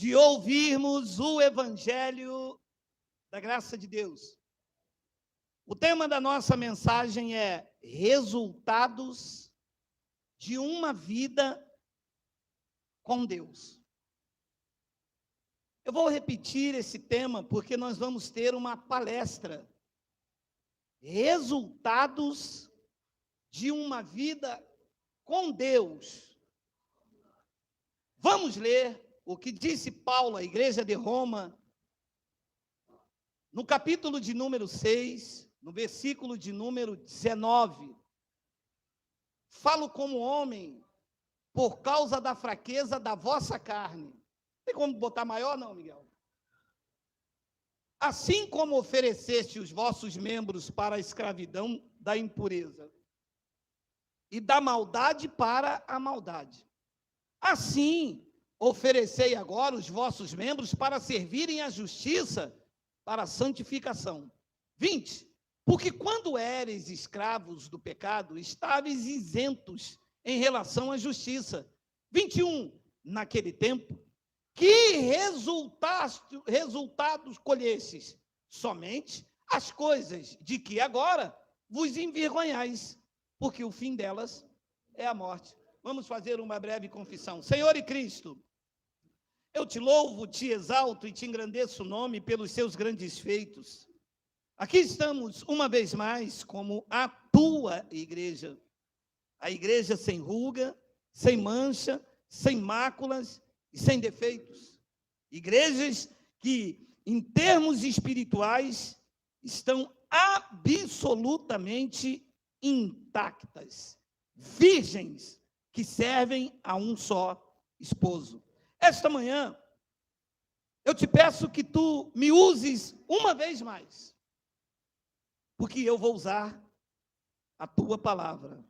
de ouvirmos o Evangelho da graça de Deus. O tema da nossa mensagem é resultados de uma vida com Deus. Eu vou repetir esse tema porque nós vamos ter uma palestra. Resultados de uma vida com Deus. Vamos ler o que disse Paulo à igreja de Roma, no capítulo de número 6, no versículo de número 19. Falo como homem por causa da fraqueza da vossa carne. Tem como botar maior, não, Miguel? Assim como ofereceste os vossos membros para a escravidão da impureza e da maldade para a maldade, assim oferecei agora os vossos membros para servirem à justiça, para a santificação. 20. Porque quando éreis escravos do pecado, estáveis isentos em relação à justiça. 21. Naquele tempo, que resultados colhestes? Somente as coisas de que agora vos envergonhais, porque o fim delas é a morte. Vamos fazer uma breve confissão. Senhor e Cristo, eu te louvo, te exalto e te engrandeço o nome pelos seus grandes feitos. Aqui estamos uma vez mais como a tua igreja, a igreja sem ruga, sem mancha, sem máculas e sem defeitos. Igrejas que, em termos espirituais, estão absolutamente intactas, virgens que servem a um só esposo. Esta manhã, eu te peço que tu me uses uma vez mais, porque eu vou usar a tua palavra.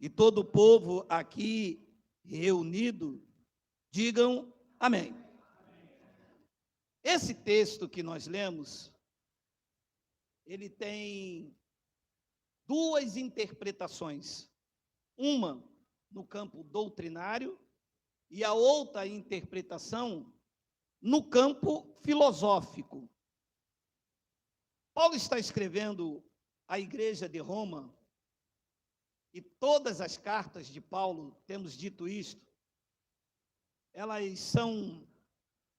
E todo o povo aqui reunido, digam amém. Esse texto que nós lemos, ele tem duas interpretações. Uma no campo doutrinário e a outra interpretação no campo filosófico. Paulo está escrevendo à igreja de Roma, e todas as cartas de Paulo, temos dito isto, elas são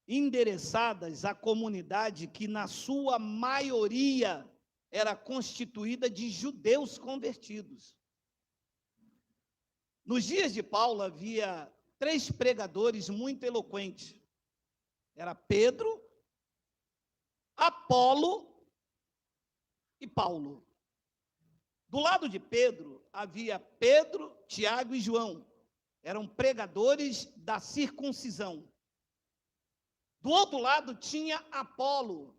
endereçadas à comunidade que, na sua maioria, era constituída de judeus convertidos. Nos dias de Paulo, havia 3 pregadores muito eloquentes. Era Pedro, Apolo e Paulo. Do lado de Pedro, havia Pedro, Tiago e João. Eram pregadores da circuncisão. Do outro lado tinha Apolo.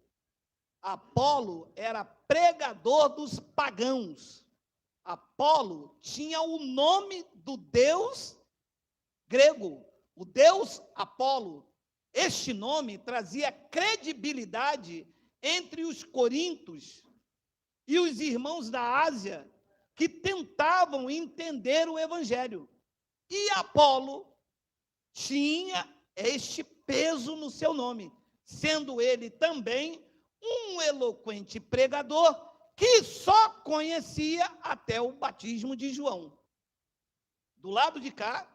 Apolo era pregador dos pagãos. Apolo tinha o nome do deus grego, o deus Apolo. Este nome trazia credibilidade entre os coríntios e os irmãos da Ásia que tentavam entender o Evangelho. E Apolo tinha este peso no seu nome, sendo ele também um eloquente pregador que só conhecia até o batismo de João. Do lado de cá,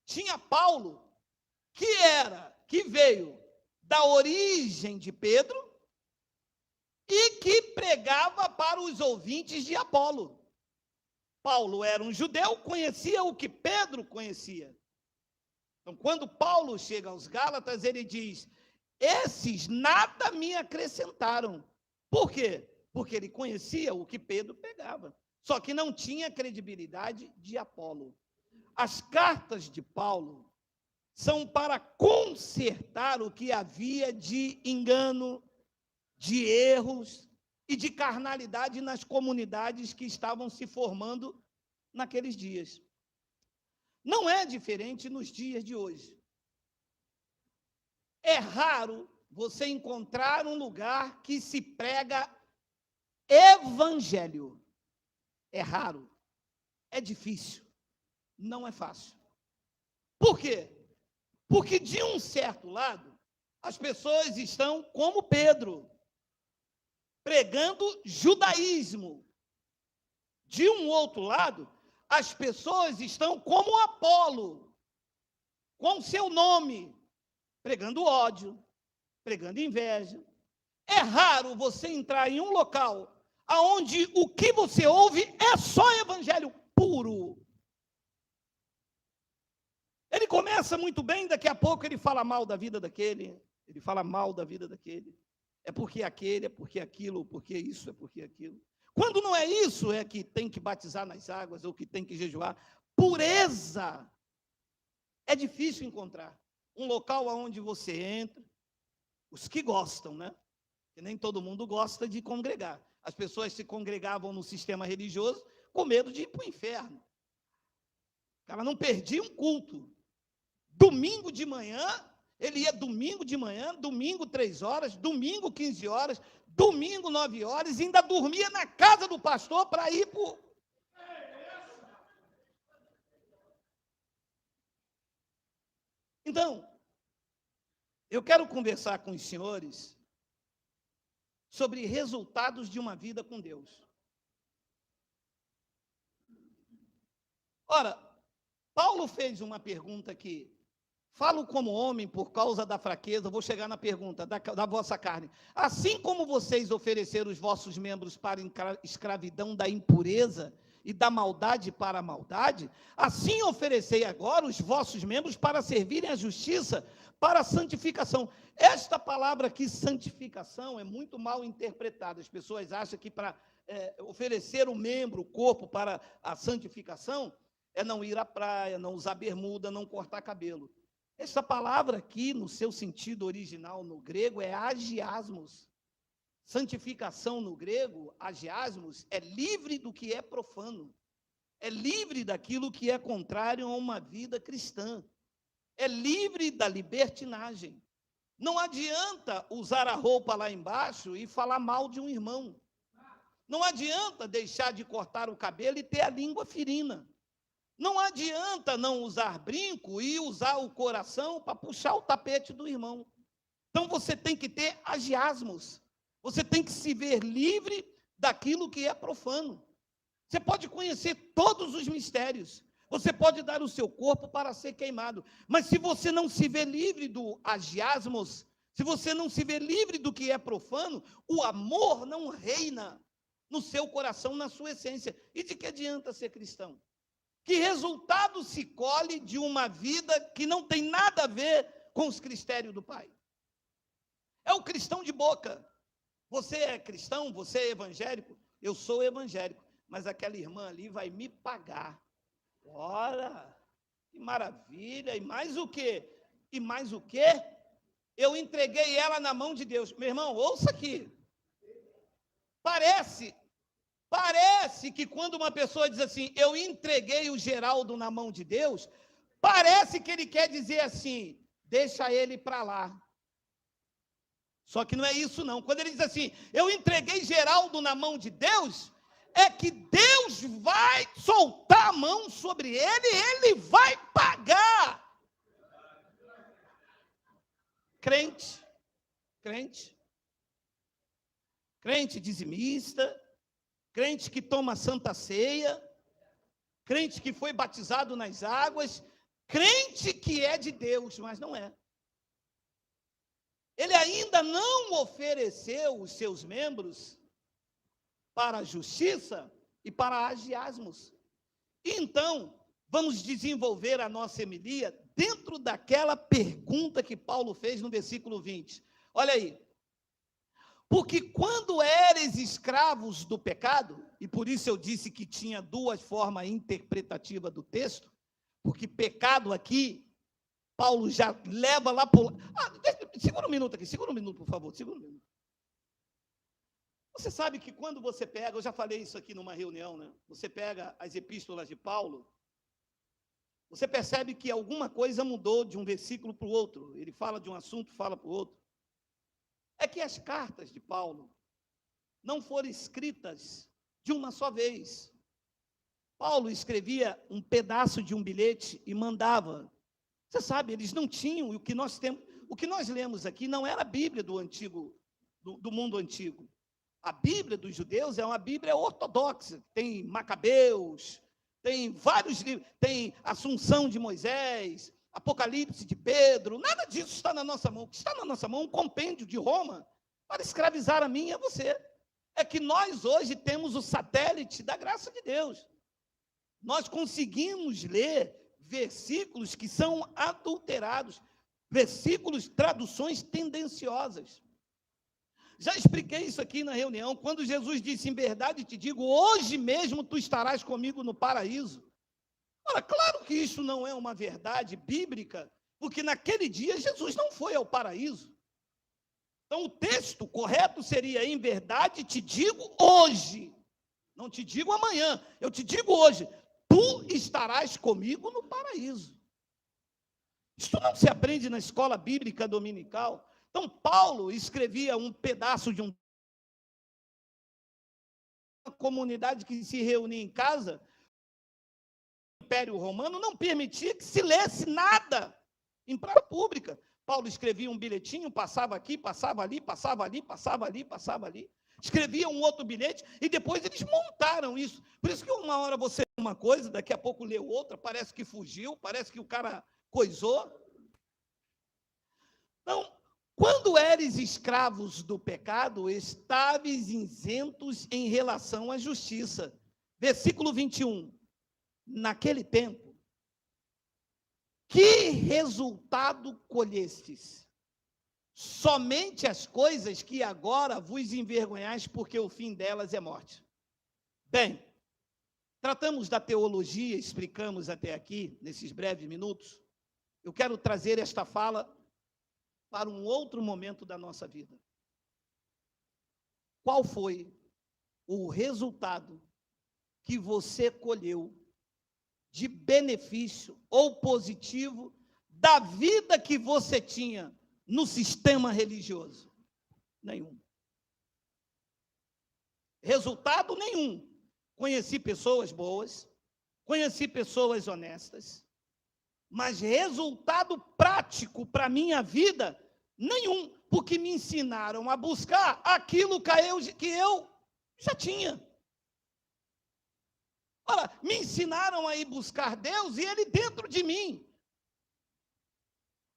tinha Paulo, que veio da origem de Pedro e que pregava para os ouvintes de Apolo. Paulo era um judeu, conhecia o que Pedro conhecia. Então, quando Paulo chega aos Gálatas, ele diz: esses nada me acrescentaram. Por quê? Porque ele conhecia o que Pedro pregava, só que não tinha credibilidade de Apolo. As cartas de Paulo são para consertar o que havia de engano, de erros e de carnalidade nas comunidades que estavam se formando naqueles dias. Não é diferente nos dias de hoje. É raro você encontrar um lugar que se prega evangelho. É raro, é difícil, não é fácil. Por quê? Porque de um certo lado, As pessoas estão como Pedro, pregando judaísmo. De um outro lado, as pessoas estão como Apolo, com seu nome, pregando ódio, pregando inveja. É raro você entrar em um local onde o que você ouve é só evangelho puro. Ele começa muito bem, daqui a pouco ele fala mal da vida daquele, ele fala mal da vida daquele. É porque aquele, é porque aquilo, porque isso, é porque aquilo. Quando não é isso, é que tem que batizar nas águas, ou que tem que jejuar. Pureza é difícil encontrar. Um local onde você entra, os que gostam, né? Que nem todo mundo gosta de congregar. As pessoas se congregavam no sistema religioso com medo de ir para o inferno. O cara não perdia um culto. Domingo de manhã, ele ia domingo de manhã, domingo 3 horas, domingo 15 horas, domingo 9 horas, e ainda dormia na casa do pastor para ir para o... Então, eu quero conversar com os senhores sobre resultados de uma vida com Deus. Ora, Paulo fez uma pergunta aqui. Falo como homem por causa da fraqueza, vou chegar na pergunta, da vossa carne. Assim como vocês ofereceram os vossos membros para a escravidão da impureza e da maldade para a maldade, assim oferecei agora os vossos membros para servirem à justiça, para a santificação. Esta palavra aqui, santificação, é muito mal interpretada. As pessoas acham que para oferecer o membro, o corpo para a santificação, é não ir à praia, não usar bermuda, não cortar cabelo. Essa palavra aqui, no seu sentido original no grego, é agiasmos. Santificação no grego, agiasmos, é livre do que é profano. É livre daquilo que é contrário a uma vida cristã. É livre da libertinagem. Não adianta usar a roupa lá embaixo e falar mal de um irmão. Não adianta deixar de cortar o cabelo e ter a língua ferina. Não adianta não usar brinco e usar o coração para puxar o tapete do irmão. Então você tem que ter agiasmos. Você tem que se ver livre daquilo que é profano. Você pode conhecer todos os mistérios. Você pode dar o seu corpo para ser queimado. Mas se você não se vê livre do agiasmos, se você não se vê livre do que é profano, o amor não reina no seu coração, na sua essência. E de que adianta ser cristão? Que resultado se colhe de uma vida que não tem nada a ver com os critérios do Pai? É o cristão de boca. Você é cristão? Você é evangélico? Eu sou evangélico, mas aquela irmã ali vai me pagar. Ora, que maravilha! E mais o quê? E mais o quê? Eu entreguei ela na mão de Deus. Meu irmão, ouça aqui. Parece que quando uma pessoa diz assim, eu entreguei o Geraldo na mão de Deus, parece que ele quer dizer assim, deixa ele para lá. Só que não é isso não. Quando ele diz assim, eu entreguei Geraldo na mão de Deus, é que Deus vai soltar a mão sobre ele, ele vai pagar. Crente dizimista, crente que toma santa ceia, crente que foi batizado nas águas, crente que é de Deus, mas não é. Ele ainda não ofereceu os seus membros para a justiça e para agiasmos. Então, vamos desenvolver a nossa homilia dentro daquela pergunta que Paulo fez no versículo 20. Olha aí. Porque quando eres escravos do pecado, e por isso eu disse que tinha duas formas interpretativas do texto, porque pecado aqui, Paulo já leva lá para o... segura um minuto aqui, segura um minuto, por favor, segura um minuto. Você sabe que quando você pega, eu já falei isso aqui numa reunião, né? Você pega as epístolas de Paulo, você percebe que alguma coisa mudou de um versículo para o outro. Ele fala de um assunto, fala para o outro. É que as cartas de Paulo não foram escritas de uma só vez. Paulo escrevia um pedaço de um bilhete e mandava. Você sabe, eles não tinham o que nós temos. o que nós lemos aqui não era a Bíblia do mundo antigo. A Bíblia dos judeus é uma Bíblia ortodoxa, tem Macabeus, tem vários livros, tem Assunção de Moisés, Apocalipse de Pedro, nada disso está na nossa mão. O que está na nossa mão é um compêndio de Roma para escravizar a mim e a você. É que nós hoje temos o satélite da graça de Deus. Nós conseguimos ler versículos que são adulterados, versículos, traduções tendenciosas. Já expliquei isso aqui na reunião, quando Jesus disse, em verdade te digo, hoje mesmo tu estarás comigo no paraíso. Ora, claro que isso não é uma verdade bíblica, porque naquele dia Jesus não foi ao paraíso. Então o texto correto seria, em verdade te digo hoje, não te digo amanhã, eu te digo hoje, tu estarás comigo no paraíso. Isso não se aprende na escola bíblica dominical. Então, Paulo escrevia um pedaço de uma comunidade que se reunia em casa. O Império Romano não permitia que se lesse nada em praça pública. Paulo escrevia um bilhetinho, passava aqui, passava ali, passava ali, passava ali, passava ali. Escrevia um outro bilhete e depois eles montaram isso. Por isso que uma hora você lê uma coisa, daqui a pouco lê outra, parece que fugiu, parece que o cara coisou. Então, quando eres escravos do pecado, estáveis isentos em relação à justiça. Versículo 21. Naquele tempo, que resultado colhestes? Somente as coisas que agora vos envergonhais, porque o fim delas é morte. Bem, tratamos da teologia, explicamos até aqui, nesses breves minutos. Eu quero trazer esta fala para um outro momento da nossa vida. Qual foi o resultado que você colheu de benefício ou positivo da vida que você tinha no sistema religioso? Nenhum. Resultado nenhum. Conheci pessoas boas, conheci pessoas honestas, mas resultado prático para a minha vida, nenhum, porque me ensinaram a buscar aquilo que eu já tinha. Ora, me ensinaram a ir buscar Deus e Ele dentro de mim.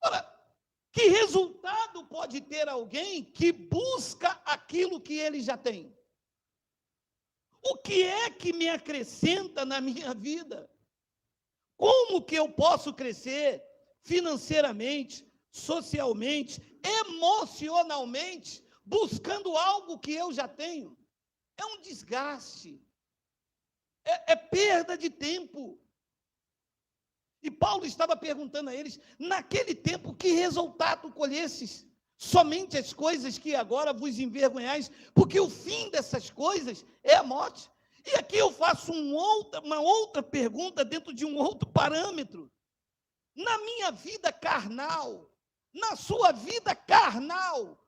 Ora, que resultado pode ter alguém que busca aquilo que ele já tem? O que é que me acrescenta na minha vida? Como que eu posso crescer financeiramente, socialmente, emocionalmente, buscando algo que eu já tenho? É um desgaste, é perda de tempo. E Paulo estava perguntando a eles, naquele tempo, que resultado colhesses? Somente as coisas que agora vos envergonhais, porque o fim dessas coisas é a morte. E aqui eu faço uma outra pergunta dentro de um outro parâmetro. Na minha vida carnal, na sua vida carnal,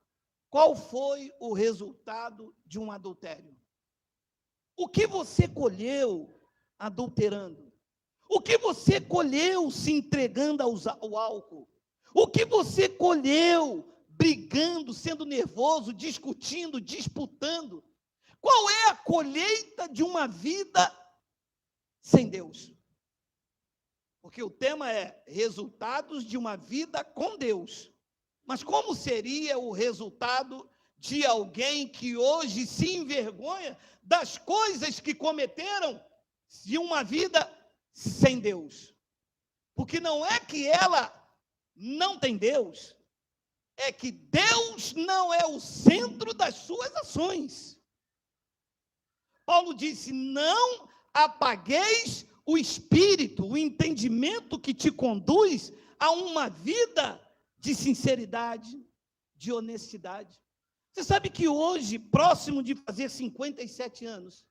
qual foi o resultado de um adultério? O que você colheu adulterando? O que você colheu se entregando ao álcool? O que você colheu brigando, sendo nervoso, discutindo, disputando? Qual é a colheita de uma vida sem Deus? Porque o tema é resultados de uma vida com Deus. Mas como seria o resultado de alguém que hoje se envergonha das coisas que cometeram de uma vida sem Deus? Porque não é que ela não tem Deus, é que Deus não é o centro das suas ações. Paulo disse, não apagueis o espírito, o entendimento que te conduz a uma vida de sinceridade, de honestidade. Você sabe que hoje, próximo de fazer 57 anos,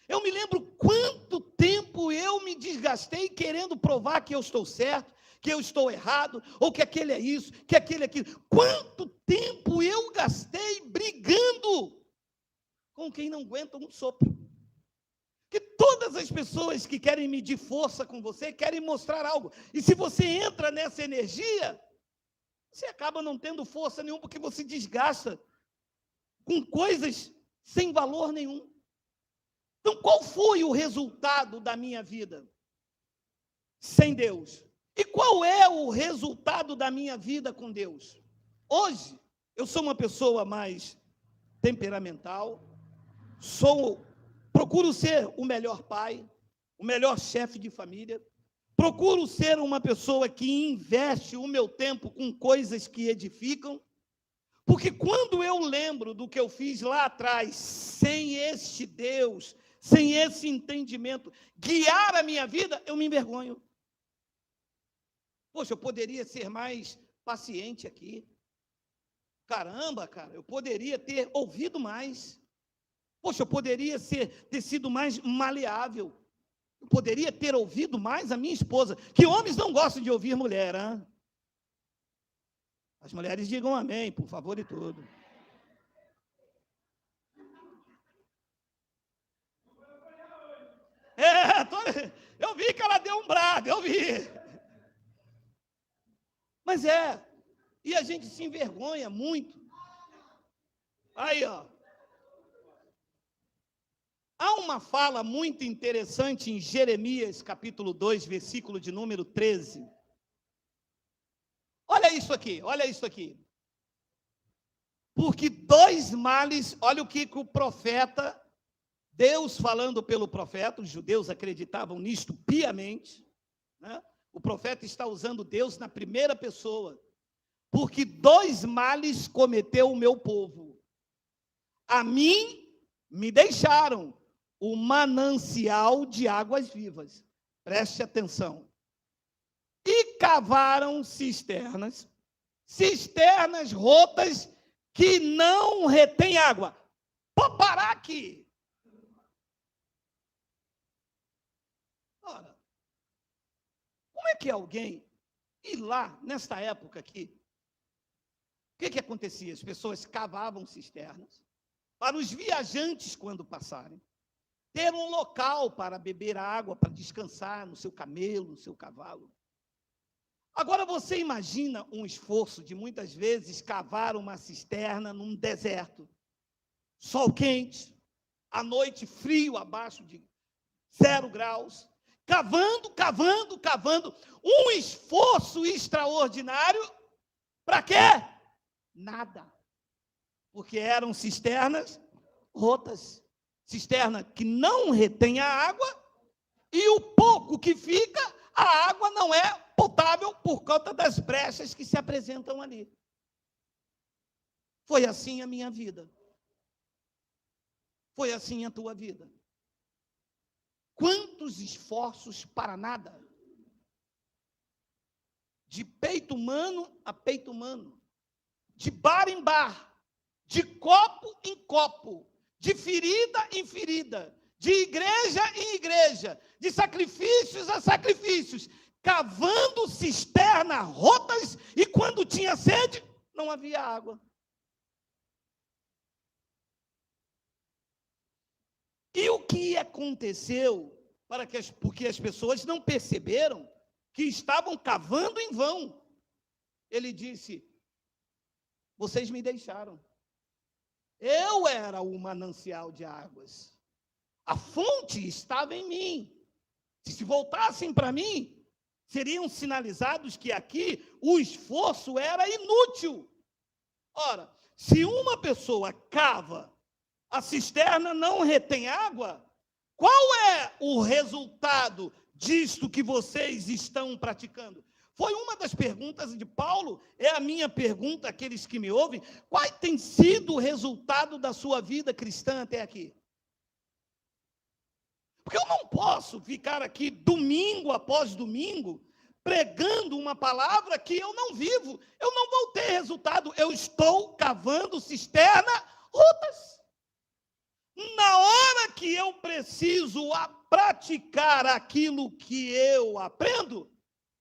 eu me lembro quanto tempo eu me desgastei querendo provar que eu estou certo, que eu estou errado, ou que aquele é isso, que aquele é aquilo. Quanto tempo eu gastei brigando com quem não aguenta um sopro. Que todas as pessoas que querem medir força com você, querem mostrar algo. E se você entra nessa energia, você acaba não tendo força nenhuma, porque você desgasta com coisas sem valor nenhum. Então, qual foi o resultado da minha vida sem Deus? E qual é o resultado da minha vida com Deus? Hoje, eu sou uma pessoa mais temperamental, procuro ser o melhor pai, o melhor chefe de família, procuro ser uma pessoa que investe o meu tempo com coisas que edificam, porque quando eu lembro do que eu fiz lá atrás, sem este Deus, sem esse entendimento, guiar a minha vida, eu me envergonho. Poxa, eu poderia ser mais paciente aqui. Caramba, cara, eu poderia ter ouvido mais. Poxa, eu poderia ter sido mais maleável. Eu poderia ter ouvido mais a minha esposa. Que homens não gostam de ouvir mulher, hein? As mulheres digam amém, por favor, e tudo. Eu vi que ela deu um brado, eu vi. Mas e a gente se envergonha muito. Aí, ó. Há uma fala muito interessante em Jeremias, capítulo 2, versículo de número 13. Olha isso aqui, olha isso aqui. Porque dois males, olha o que o profeta, Deus falando pelo profeta, os judeus acreditavam nisto piamente, né? O profeta está usando Deus na primeira pessoa. Porque dois males cometeu o meu povo. A mim me deixaram o manancial de águas vivas. Preste atenção. E cavaram cisternas rotas que não retêm água. Pode parar aqui. Ora, como é que alguém ir lá, nesta época aqui, o que acontecia? As pessoas cavavam cisternas para os viajantes, quando passarem, ter um local para beber água, para descansar no seu camelo, no seu cavalo. Agora você imagina um esforço de muitas vezes cavar uma cisterna num deserto, sol quente, à noite frio, abaixo de 0 graus, cavando, um esforço extraordinário, para quê? Nada, porque eram cisternas rotas, cisterna que não retém a água, e o pouco que fica, a água não é potável por conta das brechas que se apresentam ali. Foi assim a minha vida. Foi assim a tua vida. Quantos esforços para nada? De peito humano a peito humano, de bar em bar, de copo em copo, de ferida em ferida, de igreja em igreja, de sacrifícios a sacrifícios, cavando cisternas rotas, e quando tinha sede, não havia água. E o que aconteceu? Porque as pessoas não perceberam que estavam cavando em vão. Ele disse: vocês me deixaram. Eu era o manancial de águas. A fonte estava em mim. Se voltassem para mim, seriam sinalizados que aqui o esforço era inútil. Ora, se uma pessoa cava, a cisterna não retém água, qual é o resultado disto que vocês estão praticando? Foi uma das perguntas de Paulo, é a minha pergunta àqueles que me ouvem: qual tem sido o resultado da sua vida cristã até aqui? Porque eu não posso ficar aqui domingo após domingo pregando uma palavra que eu não vivo. Eu não vou ter resultado. Eu estou cavando cisterna rotas. Na hora que eu preciso praticar aquilo que eu aprendo,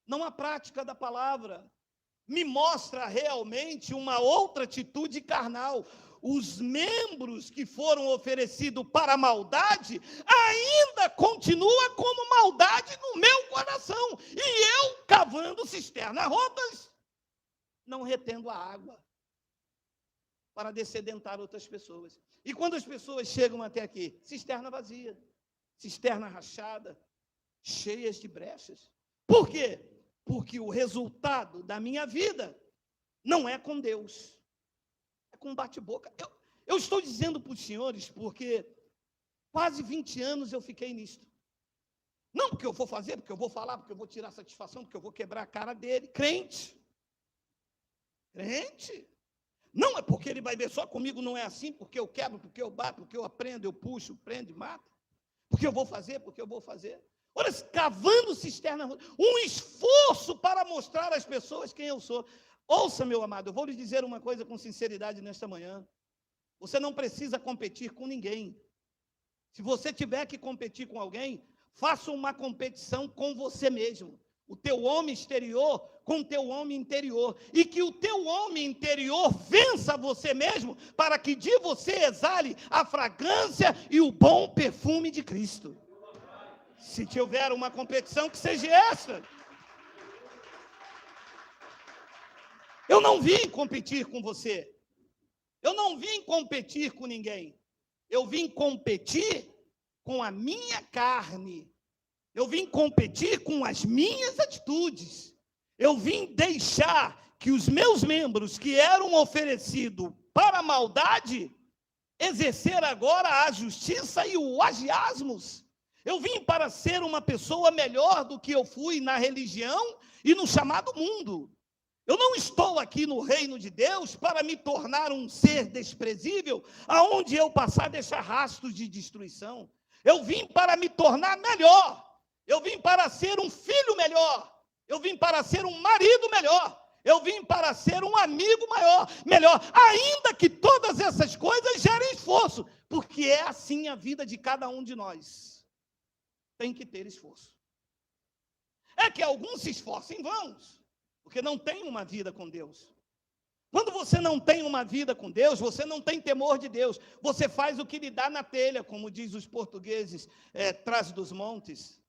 não a prática da palavra me mostra realmente uma outra atitude carnal. Os membros que foram oferecidos para a maldade ainda continua como maldade no meu coração, e eu cavando cisternas rotas. não retendo a água para dessedentar outras pessoas. E quando as pessoas chegam até aqui, cisterna vazia, cisterna rachada, cheias de brechas. Por quê? Porque o resultado da minha vida não é com Deus, é com bate-boca. Eu estou dizendo para os senhores porque quase 20 anos eu fiquei nisto. Não porque eu vou fazer, porque eu vou falar, porque eu vou tirar satisfação, porque eu vou quebrar a cara dele. Crente. Não é porque ele vai ver só comigo, não é assim, porque eu quebro, porque eu bato, porque eu aprendo, eu puxo, prendo e mato. Porque eu vou fazer. Olha, cavando cisterna, um esforço para mostrar às pessoas quem eu sou. Ouça, meu amado, eu vou lhe dizer uma coisa com sinceridade nesta manhã. Você não precisa competir com ninguém. Se você tiver que competir com alguém, faça uma competição com você mesmo. O teu homem exterior com o teu homem interior. E que o teu homem interior vença você mesmo, para que de você exale a fragrância e o bom perfume de Cristo. Se tiver uma competição, que seja essa. Eu não vim competir com você. Eu não vim competir com ninguém. Eu vim competir com a minha carne. Eu vim competir com as minhas atitudes. Eu vim deixar que os meus membros que eram oferecidos para a maldade, exercer agora a justiça e o agiasmos. Eu vim para ser uma pessoa melhor do que eu fui na religião e no chamado mundo. Eu não estou aqui no reino de Deus para me tornar um ser desprezível, aonde eu passar deixar rastros de destruição. Eu vim para me tornar melhor. Eu vim para ser um filho melhor. Eu vim para ser um marido melhor. Eu vim para ser um amigo melhor. Ainda que todas essas coisas gerem esforço, porque é assim a vida de cada um de nós. Tem que ter esforço. É que alguns se esforçam em vão, porque não tem uma vida com Deus. Quando você não tem uma vida com Deus, você não tem temor de Deus. Você faz o que lhe dá na telha, como diz os portugueses, trás dos montes.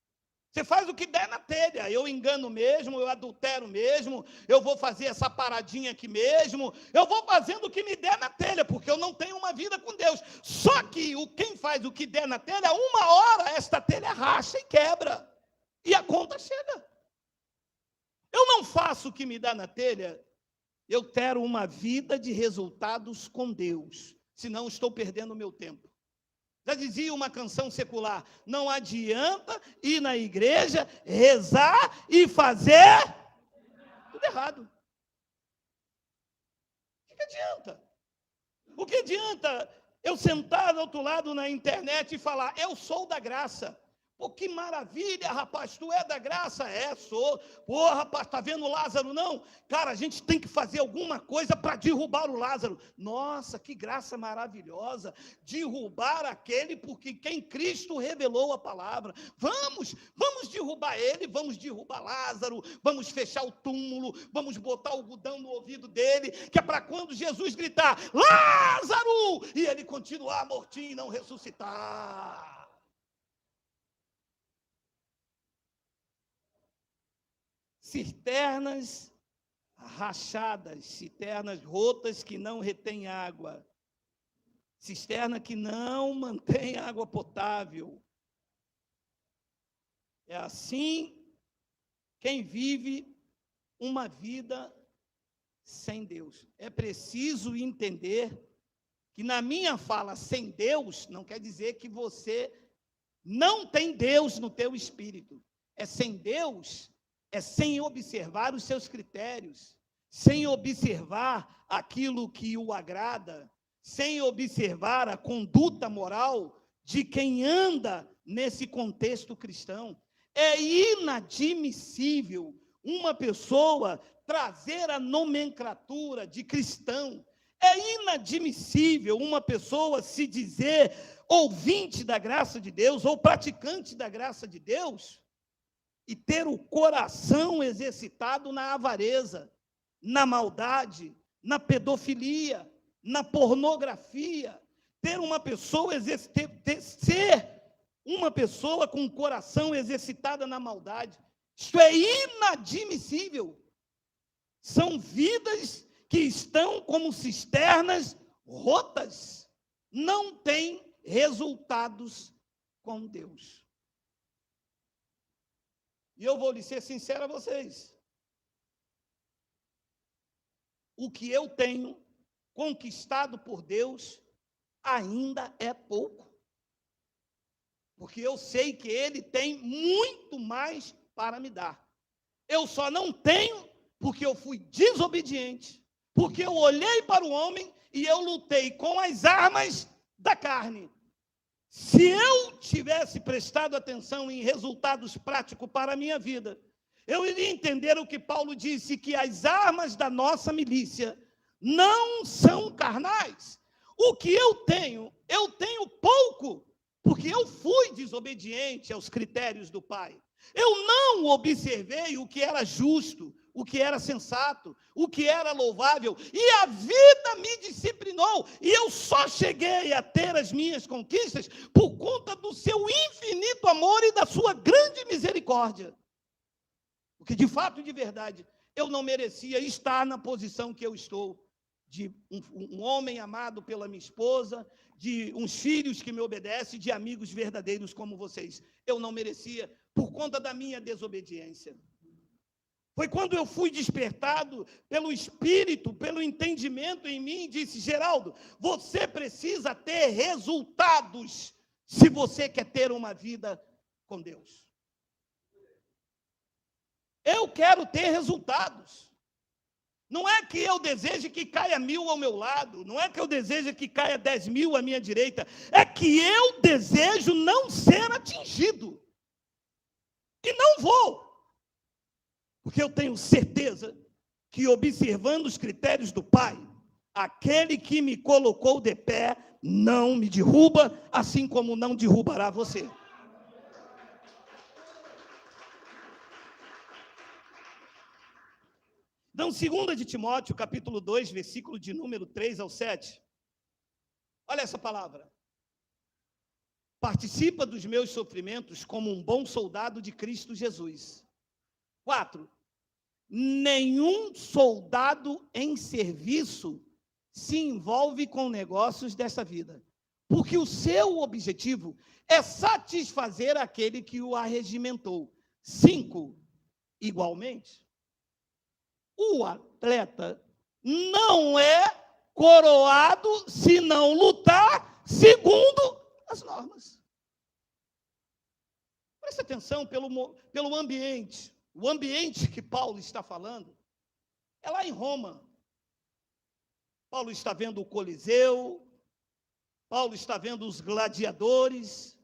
Você faz o que der na telha. Eu engano mesmo, eu adultero mesmo, eu vou fazer essa paradinha aqui mesmo, eu vou fazendo o que me der na telha, porque eu não tenho uma vida com Deus. Só que quem faz o que der na telha, uma hora esta telha racha e quebra. E a conta chega. Eu não faço o que me dá na telha, eu quero uma vida de resultados com Deus, senão estou perdendo o meu tempo. Já dizia uma canção secular, não adianta ir na igreja, rezar e fazer tudo errado. O que adianta? O que adianta eu sentar do outro lado na internet e falar, eu sou da graça? Pô, que maravilha, rapaz, tu é da graça? É, sou. Pô, rapaz, tá vendo o Lázaro, não? Cara, a gente tem que fazer alguma coisa para derrubar o Lázaro. Nossa, que graça maravilhosa. Derrubar aquele porque quem Cristo revelou a palavra. Vamos derrubar ele, vamos derrubar Lázaro, vamos fechar o túmulo, vamos botar o algodão no ouvido dele, que é para quando Jesus gritar, Lázaro! E ele continuar mortinho e não ressuscitar. Cisternas rachadas, cisternas rotas que não retêm água, cisterna que não mantém água potável. É assim quem vive uma vida sem Deus. É preciso entender que na minha fala sem Deus, não quer dizer que você não tem Deus no teu espírito. É sem Deus, é sem observar os seus critérios, sem observar aquilo que o agrada, sem observar a conduta moral de quem anda nesse contexto cristão. É inadmissível uma pessoa trazer a nomenclatura de cristão. É inadmissível uma pessoa se dizer ouvinte da graça de Deus ou praticante da graça de Deus e ter o coração exercitado na avareza, na maldade, na pedofilia, na pornografia. Ter uma pessoa, ser uma pessoa com o coração exercitada na maldade. Isso é inadmissível. São vidas que estão como cisternas rotas. Não têm resultados com Deus. E eu vou lhe ser sincero a vocês. O que eu tenho conquistado por Deus ainda é pouco. Porque eu sei que Ele tem muito mais para me dar. Eu só não tenho porque eu fui desobediente, porque eu olhei para o homem e eu lutei com as armas da carne. Se eu tivesse prestado atenção em resultados práticos para a minha vida, eu iria entender o que Paulo disse, que as armas da nossa milícia não são carnais. O que eu tenho pouco, porque eu fui desobediente aos critérios do Pai. Eu não observei o que era justo, o que era sensato, o que era louvável, e a vida me disciplinou, e eu só cheguei a ter as minhas conquistas por conta do seu infinito amor e da sua grande misericórdia. Porque, de fato e de verdade, eu não merecia estar na posição que eu estou, de um homem amado pela minha esposa, de uns filhos que me obedecem, de amigos verdadeiros como vocês. Eu não merecia, por conta da minha desobediência. Foi quando eu fui despertado pelo Espírito, pelo entendimento em mim, e disse: Geraldo, você precisa ter resultados se você quer ter uma vida com Deus. Eu quero ter resultados. Não é que eu deseje que caia 1000 ao meu lado, não é que eu deseje que caia 10.000 à minha direita, é que eu desejo não ser atingido. E não vou. Porque eu tenho certeza que, observando os critérios do Pai, aquele que me colocou de pé não me derruba, assim como não derrubará você. Então, 2 de Timóteo, capítulo 2, versículo de número 3 ao 7. Olha essa palavra. Participa dos meus sofrimentos como um bom soldado de Cristo Jesus. 4. Nenhum soldado em serviço se envolve com negócios desta vida, porque o seu objetivo é satisfazer aquele que o arregimentou. 5. Igualmente, o atleta não é coroado se não lutar segundo as normas. Preste atenção pelo ambiente. O ambiente que Paulo está falando é lá em Roma. Paulo está vendo o Coliseu, Paulo está vendo os gladiadores,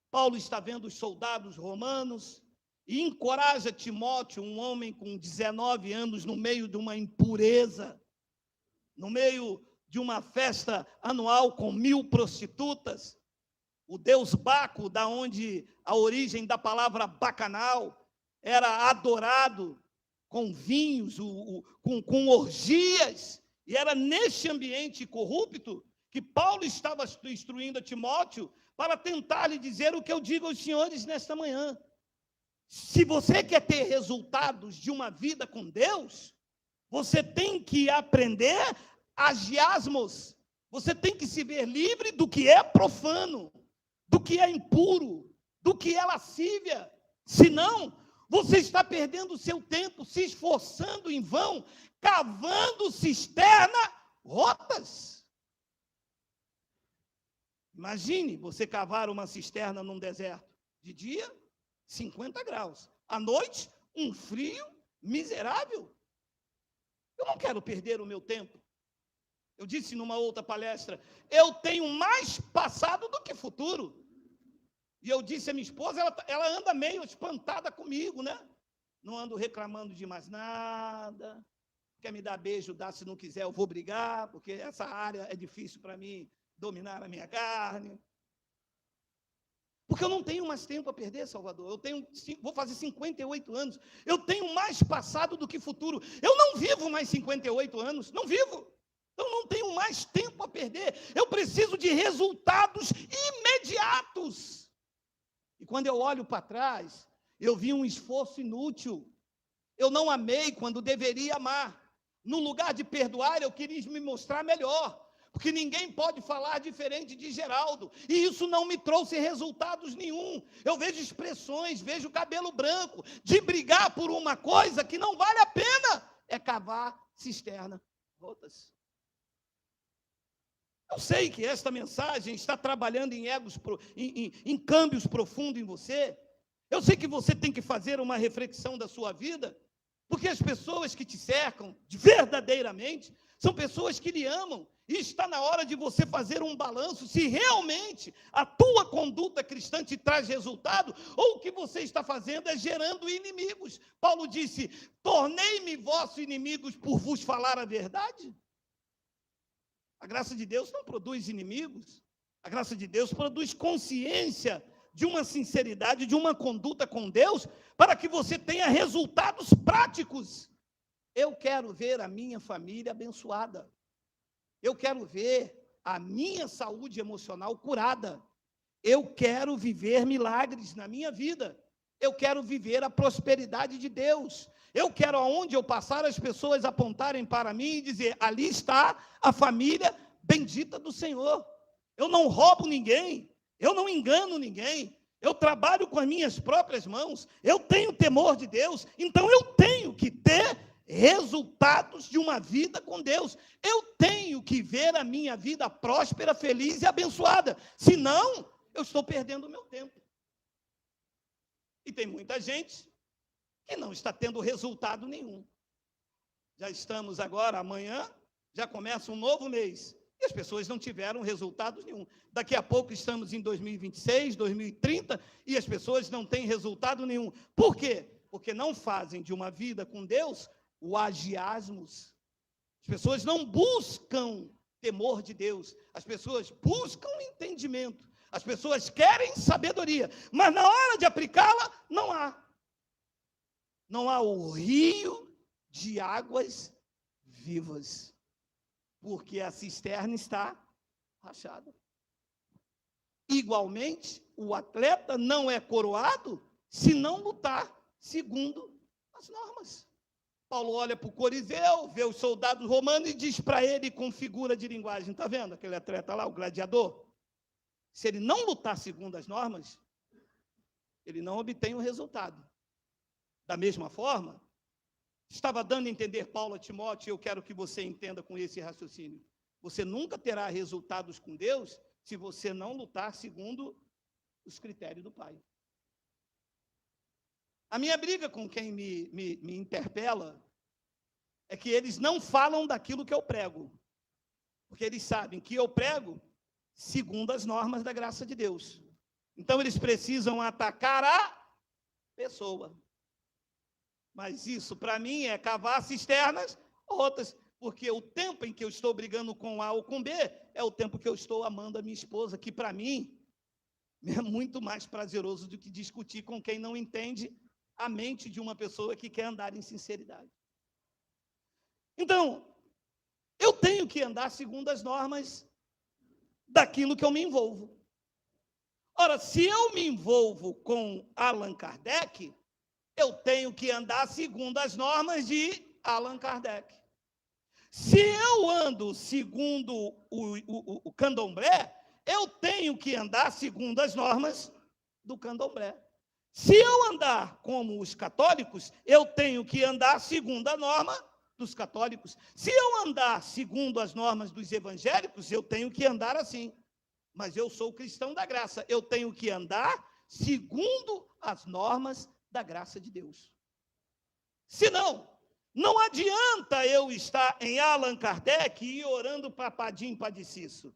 Paulo está vendo os soldados romanos, e encoraja Timóteo, um homem com 19 anos, no meio de uma impureza, no meio de uma festa anual com 1000 prostitutas, o deus Baco, da onde a origem da palavra bacanal, era adorado com vinhos, com orgias, e era neste ambiente corrupto que Paulo estava instruindo a Timóteo para tentar lhe dizer o que eu digo aos senhores nesta manhã. Se você quer ter resultados de uma vida com Deus, você tem que aprender agiasmos, você tem que se ver livre do que é profano, do que é impuro, do que é lascívia. Senão, você está perdendo o seu tempo, se esforçando em vão, cavando cisterna rotas. Imagine você cavar uma cisterna num deserto. De dia, 50 graus. À noite, um frio miserável. Eu não quero perder o meu tempo. Eu disse numa outra palestra, eu tenho mais passado do que futuro. E eu disse a minha esposa, ela anda meio espantada comigo, né? Não ando reclamando de mais nada. Quer me dar beijo, dá, se não quiser eu vou brigar, porque essa área é difícil para mim dominar a minha carne. Porque eu não tenho mais tempo a perder, Salvador. Vou fazer 58 anos. Eu tenho mais passado do que futuro. Eu não vivo mais 58 anos, não vivo. Eu não tenho mais tempo a perder. Eu preciso de resultados imediatos. E quando eu olho para trás, eu vi um esforço inútil. Eu não amei quando deveria amar. No lugar de perdoar, eu queria me mostrar melhor. Porque ninguém pode falar diferente de Geraldo. E isso não me trouxe resultados nenhum. Eu vejo expressões, vejo cabelo branco, de brigar por uma coisa que não vale a pena. É cavar cisterna rotas. Eu sei que esta mensagem está trabalhando em câmbios profundos em você. Eu sei que você tem que fazer uma reflexão da sua vida, porque as pessoas que te cercam, verdadeiramente, são pessoas que lhe amam. E está na hora de você fazer um balanço, se realmente a tua conduta cristã te traz resultado, ou o que você está fazendo é gerando inimigos. Paulo disse, tornei-me vossos inimigos por vos falar a verdade. A graça de Deus não produz inimigos. A graça de Deus produz consciência de uma sinceridade, de uma conduta com Deus, para que você tenha resultados práticos. Eu quero ver a minha família abençoada. Eu quero ver a minha saúde emocional curada. Eu quero viver milagres na minha vida. Eu quero viver a prosperidade de Deus. Eu quero, aonde eu passar, as pessoas apontarem para mim e dizer, ali está a família bendita do Senhor. Eu não roubo ninguém, eu não engano ninguém, eu trabalho com as minhas próprias mãos, eu tenho temor de Deus, então eu tenho que ter resultados de uma vida com Deus. Eu tenho que ver a minha vida próspera, feliz e abençoada. Senão, eu estou perdendo o meu tempo. E tem muita gente que não está tendo resultado nenhum. Já estamos agora, amanhã, já começa um novo mês. E as pessoas não tiveram resultados nenhum. Daqui a pouco estamos em 2026, 2030, e as pessoas não têm resultado nenhum. Por quê? Porque não fazem de uma vida com Deus o agiasmos. As pessoas não buscam temor de Deus. As pessoas buscam entendimento. As pessoas querem sabedoria. Mas na hora de aplicá-la, não há. Não há o rio de águas vivas. Porque a cisterna está rachada. Igualmente, o atleta não é coroado se não lutar segundo as normas. Paulo olha para o Coliseu, vê os soldados romanos e diz para ele com figura de linguagem, está vendo aquele atleta lá, o gladiador? Se ele não lutar segundo as normas, ele não obtém o resultado. Da mesma forma, estava dando a entender Paulo a Timóteo, e eu quero que você entenda com esse raciocínio. Você nunca terá resultados com Deus se você não lutar segundo os critérios do Pai. A minha briga com quem me interpela é que eles não falam daquilo que eu prego. Porque eles sabem que eu prego segundo as normas da graça de Deus. Então, eles precisam atacar a pessoa. Mas isso, para mim, é cavar cisternas rotas, porque o tempo em que eu estou brigando com A ou com B é o tempo que eu estou amando a minha esposa, que para mim é muito mais prazeroso do que discutir com quem não entende a mente de uma pessoa que quer andar em sinceridade. Então, eu tenho que andar segundo as normas daquilo que eu me envolvo. Ora, se eu me envolvo com Allan Kardec, eu tenho que andar segundo as normas de Allan Kardec. Se eu ando segundo o candomblé, eu tenho que andar segundo as normas do candomblé. Se eu andar como os católicos, eu tenho que andar segundo a norma dos católicos. Se eu andar segundo as normas dos evangélicos, eu tenho que andar assim. Mas eu sou cristão da graça, eu tenho que andar segundo as normas da graça de Deus. Senão, não adianta eu estar em Allan Kardec e ir orando para Padim Padiciço.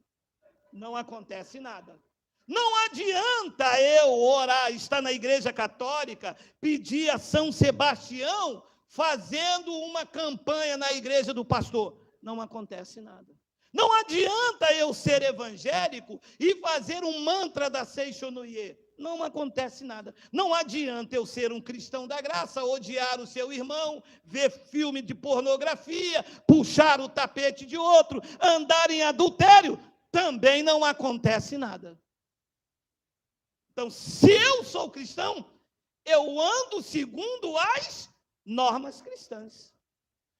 Não acontece nada. Não adianta eu orar, estar na igreja católica, pedir a São Sebastião, fazendo uma campanha na igreja do pastor. Não acontece nada. Não adianta eu ser evangélico e fazer um mantra da Seixonoye. Não acontece nada. Não adianta eu ser um cristão da graça, odiar o seu irmão, ver filme de pornografia, puxar o tapete de outro, andar em adultério. Também não acontece nada. Então, se eu sou cristão, eu ando segundo as normas cristãs.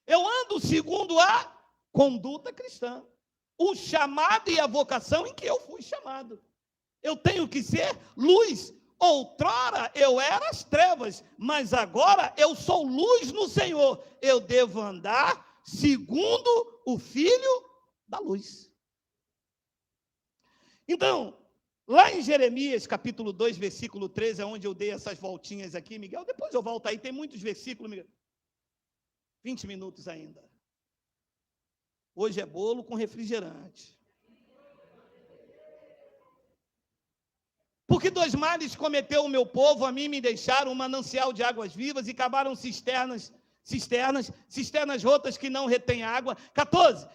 Eu ando segundo a conduta cristã, o chamado e a vocação em que eu fui chamado. Eu tenho que ser luz. Outrora eu era as trevas, mas agora eu sou luz no Senhor. Eu devo andar segundo o Filho da luz. Então, lá em Jeremias, capítulo 2, versículo 13, é onde eu dei essas voltinhas aqui, Miguel. Depois eu volto aí, tem muitos versículos, Miguel. 20 minutos ainda. Hoje é bolo com refrigerante. Porque 2 males cometeu o meu povo, a mim me deixaram um manancial de águas vivas e cavaram cisternas rotas que não retêm água. 14.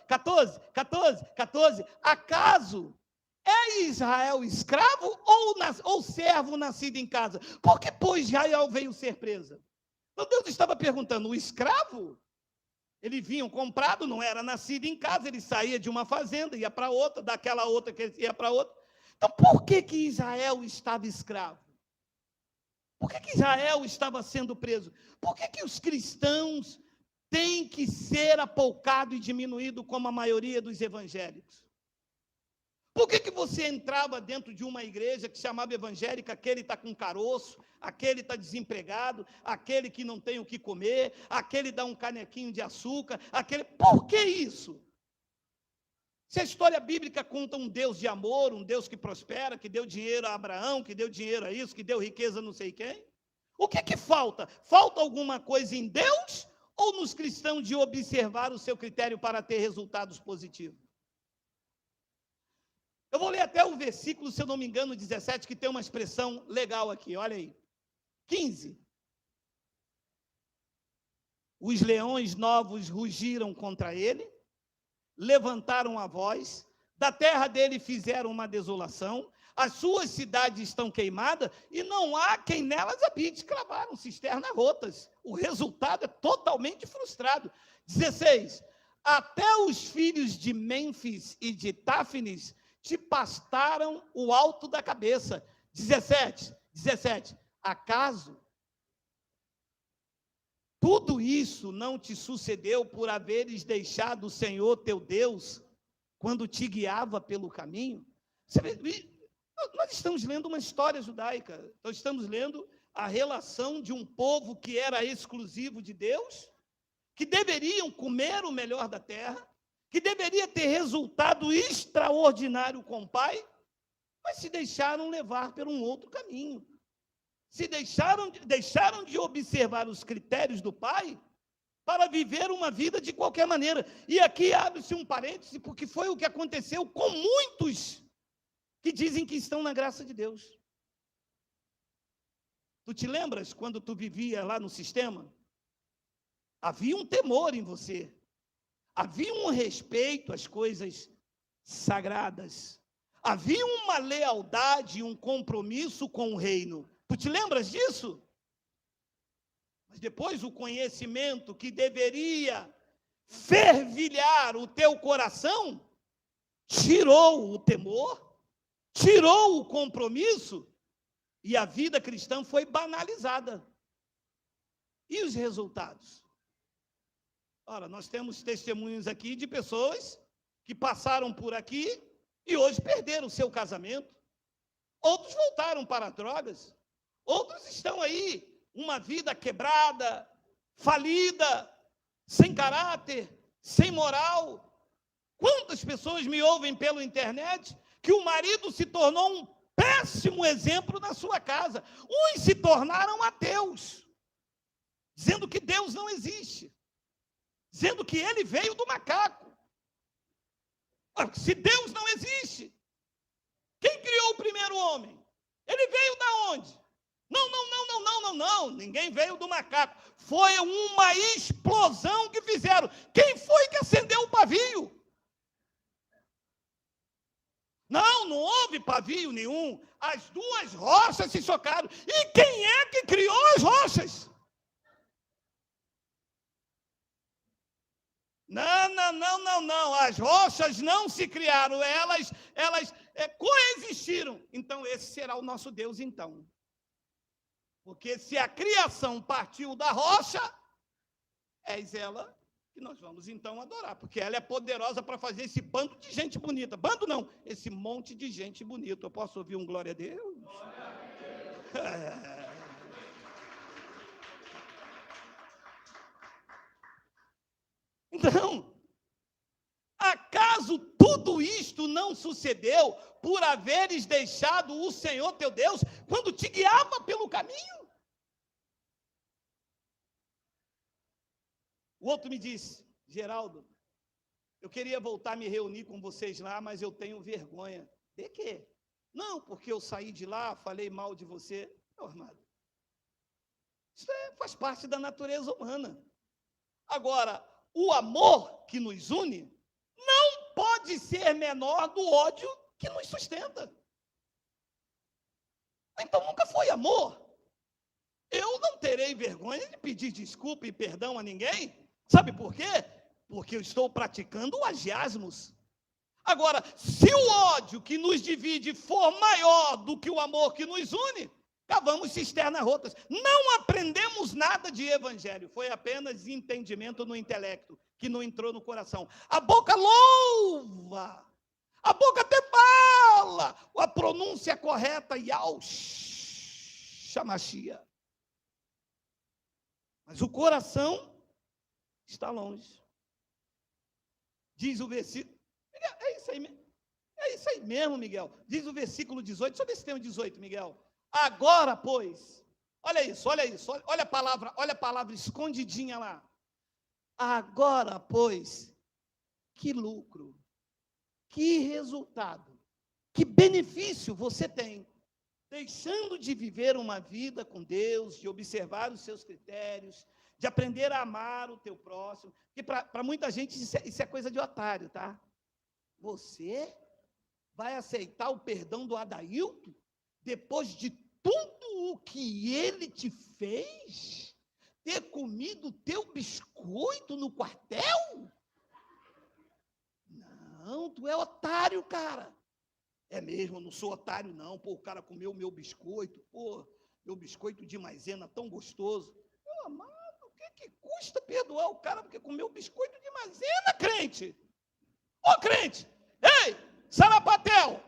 Acaso é Israel escravo ou servo nascido em casa? Por que, pois, Israel veio ser presa? Então Deus estava perguntando, o escravo, ele vinha comprado, não era nascido em casa, ele saía de uma fazenda, ia para outra, daquela outra que ia para outra. Então, por que Israel estava escravo? Por que Israel estava sendo preso? Por que os cristãos têm que ser apoucados e diminuídos como a maioria dos evangélicos? Por que você entrava dentro de uma igreja que chamava evangélica, aquele está com caroço, aquele está desempregado, aquele que não tem o que comer, aquele dá um canequinho de açúcar, aquele... Por que isso? Se a história bíblica conta um Deus de amor, um Deus que prospera, que deu dinheiro a Abraão, que deu dinheiro a isso, que deu riqueza a não sei quem, o que falta? Falta alguma coisa em Deus ou nos cristãos de observar o seu critério para ter resultados positivos? Eu vou ler até o versículo, se eu não me engano, 17, que tem uma expressão legal aqui, olha aí. 15. Os leões novos rugiram contra ele, levantaram a voz, da terra dele fizeram uma desolação, as suas cidades estão queimadas e não há quem nelas habite. Cravaram cisternas rotas. O resultado é totalmente frustrado. 16. Até os filhos de Mênfis e de Táfnis te pastaram o alto da cabeça. 17. Acaso tudo isso não te sucedeu por haveres deixado o Senhor teu Deus quando te guiava pelo caminho? Nós estamos lendo uma história judaica, nós estamos lendo a relação de um povo que era exclusivo de Deus, que deveriam comer o melhor da terra, que deveria ter resultado extraordinário com o Pai, mas se deixaram levar por um outro caminho. Se deixaram de observar os critérios do Pai para viver uma vida de qualquer maneira. E aqui abre-se um parêntese, porque foi o que aconteceu com muitos que dizem que estão na graça de Deus. Tu te lembras quando tu vivia lá no sistema? Havia um temor em você. Havia um respeito às coisas sagradas. Havia uma lealdade, um compromisso com o reino. Tu te lembras disso? Mas depois o conhecimento que deveria fervilhar o teu coração, tirou o temor, tirou o compromisso, e a vida cristã foi banalizada. E os resultados? Ora, nós temos testemunhos aqui de pessoas que passaram por aqui e hoje perderam o seu casamento. Outros voltaram para drogas. Outros estão aí, uma vida quebrada, falida, sem caráter, sem moral. Quantas pessoas me ouvem pela internet que o marido se tornou um péssimo exemplo na sua casa. Uns se tornaram ateus, dizendo que Deus não existe, dizendo que ele veio do macaco. Se Deus não existe, quem criou o primeiro homem? Ele veio da onde? Não, ninguém veio do macaco. Foi uma explosão que fizeram. Quem foi que acendeu o pavio? Não houve pavio nenhum. As duas rochas se chocaram. E quem é que criou as rochas? Não. As rochas não se criaram, elas coexistiram. Então, esse será o nosso Deus, então. Porque se a criação partiu da rocha, és ela que nós vamos então adorar, porque ela é poderosa para fazer esse bando de gente bonita. Bando não, esse monte de gente bonita. Eu posso ouvir um glória a Deus? Glória a Deus. Então, acaso tudo isto não sucedeu por haveres deixado o Senhor teu Deus quando te guiava pelo caminho? O outro me disse: Geraldo, eu queria voltar a me reunir com vocês lá, mas eu tenho vergonha. De quê? Não, porque eu saí de lá, falei mal de você. Meu amado, isso faz parte da natureza humana. Agora, o amor que nos une não pode ser menor do ódio que nos sustenta. Então nunca foi amor. Eu não terei vergonha de pedir desculpa e perdão a ninguém. Sabe por quê? Porque eu estou praticando o agiasmos. Agora, se o ódio que nos divide for maior do que o amor que nos une, cavamos cisternas rotas. Não aprendemos nada de evangelho, foi apenas entendimento no intelecto, que não entrou no coração. A boca louva, a boca até fala, a pronúncia correta, Yahshua, mas o coração está longe. Diz o versículo, é isso aí mesmo, Miguel. Diz o versículo 18, deixa eu ver se tem o 18, Miguel. Agora, pois, olha isso, olha a palavra escondidinha lá. Agora, pois, que lucro, que resultado, que benefício você tem, deixando de viver uma vida com Deus, de observar os seus critérios, de aprender a amar o teu próximo, porque para muita gente isso é coisa de otário, tá? Você vai aceitar o perdão do Adailton depois de tudo o que ele te fez? Ter comido o teu biscoito no quartel? Não, tu é otário, cara. É mesmo, eu não sou otário, não. Pô, o cara comeu o meu biscoito, pô, meu biscoito de maisena tão gostoso. Meu amado, o que custa perdoar o cara porque comeu biscoito de maisena, crente? Ô, crente! Ei, Sarapatel!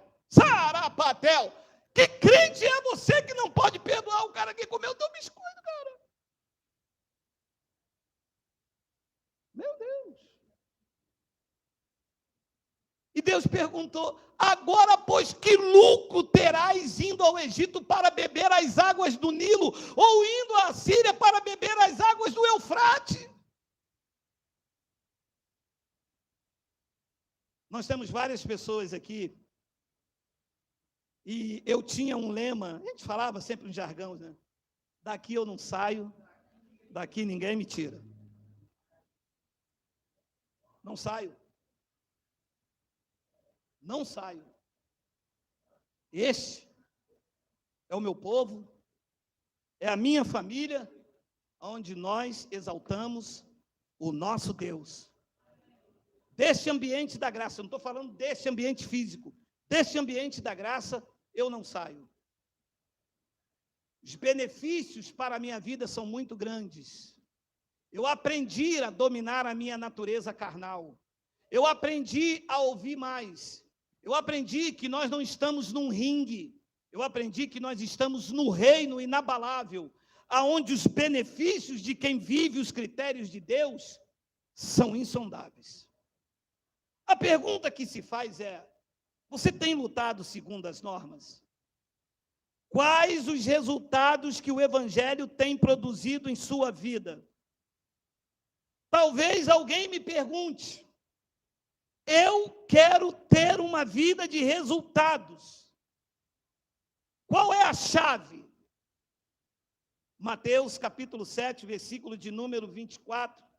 Que crente é você que não pode perdoar o cara que comeu o teu biscoito, cara? Meu Deus! E Deus perguntou: agora, pois, que lucro terás indo ao Egito para beber as águas do Nilo, ou indo à Síria para beber as águas do Eufrate? Nós temos várias pessoas aqui, e eu tinha um lema, a gente falava sempre um jargão, né? Daqui eu não saio, daqui ninguém me tira. Não saio. Não saio. Este é o meu povo, é a minha família, onde nós exaltamos o nosso Deus. Deste ambiente da graça, eu não estou falando deste ambiente físico, deste ambiente da graça, eu não saio. Os benefícios para a minha vida são muito grandes. Eu aprendi a dominar a minha natureza carnal. Eu aprendi a ouvir mais. Eu aprendi que nós não estamos num ringue. Eu aprendi que nós estamos no reino inabalável, aonde os benefícios de quem vive os critérios de Deus são insondáveis. A pergunta que se faz é: você tem lutado segundo as normas? Quais os resultados que o Evangelho tem produzido em sua vida? Talvez alguém me pergunte: eu quero ter uma vida de resultados. Qual é a chave? Mateus capítulo 7, versículo de número 24.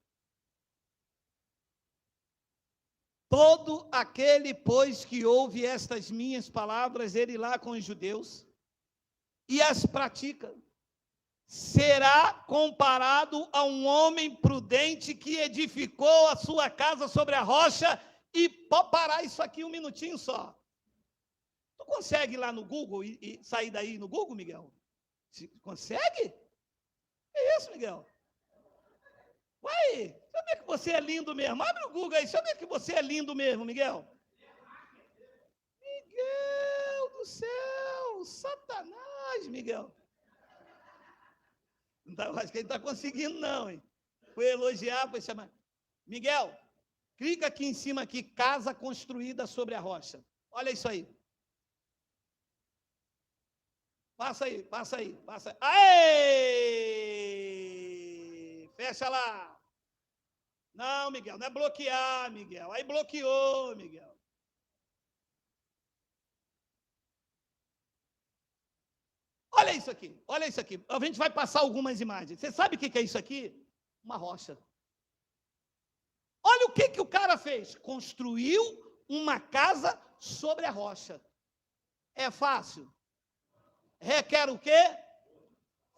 Todo aquele, pois, que ouve estas minhas palavras, ele lá com os judeus, e as pratica, será comparado a um homem prudente que edificou a sua casa sobre a rocha. E pode parar isso aqui um minutinho só. Tu consegue ir lá no Google e sair daí no Google, Miguel? Consegue? É isso, Miguel. Uai, sabe que você é lindo mesmo? Abre o Google aí, sabe que você é lindo mesmo, Miguel? Miguel do céu, Satanás, Miguel. Não tá, acho que ele não está conseguindo, não, hein? Foi elogiar, foi chamar. Miguel, clica aqui em cima, aqui, casa construída sobre a rocha. Olha isso aí. Passa aí, passa aí, passa aí. Aê! Fecha lá. Não, Miguel, não é bloquear, Miguel. Aí bloqueou, Miguel. Olha isso aqui, olha isso aqui. A gente vai passar algumas imagens. Você sabe o que é isso aqui? Uma rocha. Olha o que o cara fez. Construiu uma casa sobre a rocha. É fácil? Requer o quê?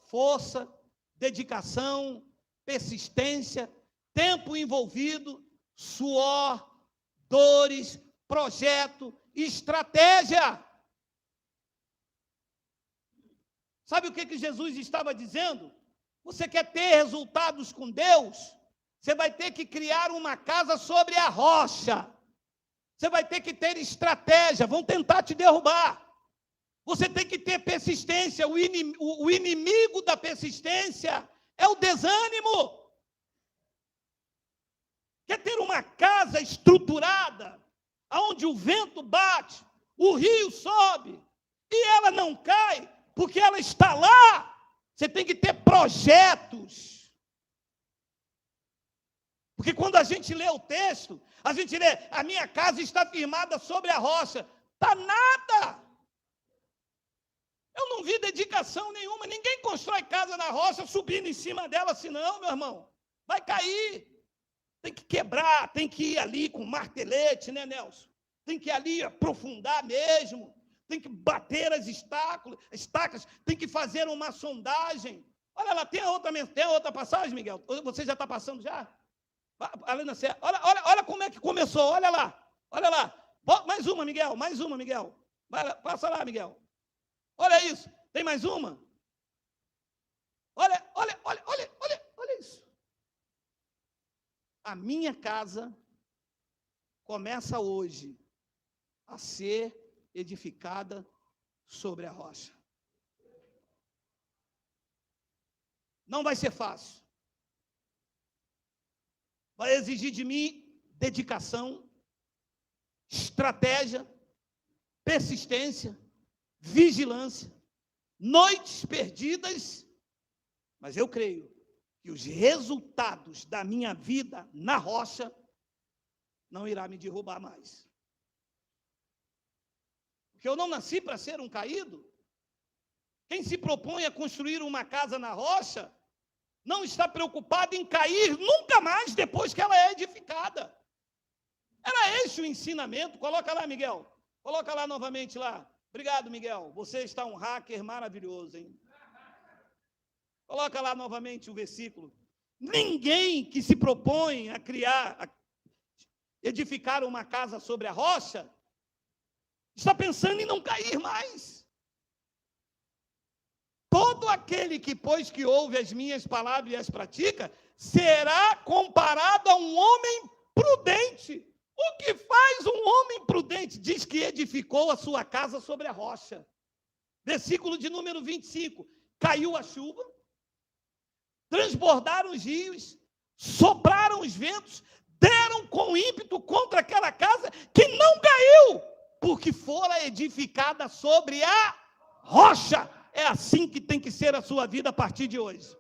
Força, dedicação, persistência, tempo envolvido, suor, dores, projeto, estratégia. Sabe o que Jesus estava dizendo? Você quer ter resultados com Deus? Você vai ter que criar uma casa sobre a rocha. Você vai ter que ter estratégia. Vão tentar te derrubar. Você tem que ter persistência. O inimigo da persistência é o desânimo. Quer ter uma casa estruturada, onde o vento bate, o rio sobe, e ela não cai, porque ela está lá. Você tem que ter projetos. Porque quando a gente lê o texto, a gente lê, a minha casa está firmada sobre a rocha. Está nada. Eu não vi dedicação nenhuma. Ninguém constrói casa na rocha subindo em cima dela, senão, meu irmão, vai cair. Tem que quebrar, tem que ir ali com martelete, né, Nelson? Tem que ir ali aprofundar mesmo. Tem que bater as estacas, tem que fazer uma sondagem. Olha lá, tem a outra passagem, Miguel? Você já está passando já? Olha como é que começou, olha lá. Mais uma, Miguel. Passa lá, Miguel. Olha isso, tem mais uma? Olha isso. A minha casa começa hoje a ser edificada sobre a rocha. Não vai ser fácil. Vai exigir de mim dedicação, estratégia, persistência, vigilância, noites perdidas, mas eu creio que os resultados da minha vida na rocha não irá me derrubar mais. Porque eu não nasci para ser um caído. Quem se propõe a construir uma casa na rocha não está preocupado em cair nunca mais depois que ela é edificada. Era esse o ensinamento. Coloca lá, Miguel. Coloca lá novamente lá. Obrigado, Miguel. Você está um hacker maravilhoso, hein? Coloca lá novamente o versículo. Ninguém que se propõe a edificar uma casa sobre a rocha, está pensando em não cair mais. Todo aquele que, pois que ouve as minhas palavras e as pratica, será comparado a um homem prudente. O que faz um homem prudente? Diz que edificou a sua casa sobre a rocha. Versículo de número 25. Caiu a chuva, transbordaram os rios, sopraram os ventos, deram com ímpeto contra aquela casa que não caiu, porque fora edificada sobre a rocha. É assim que tem que ser a sua vida a partir de hoje.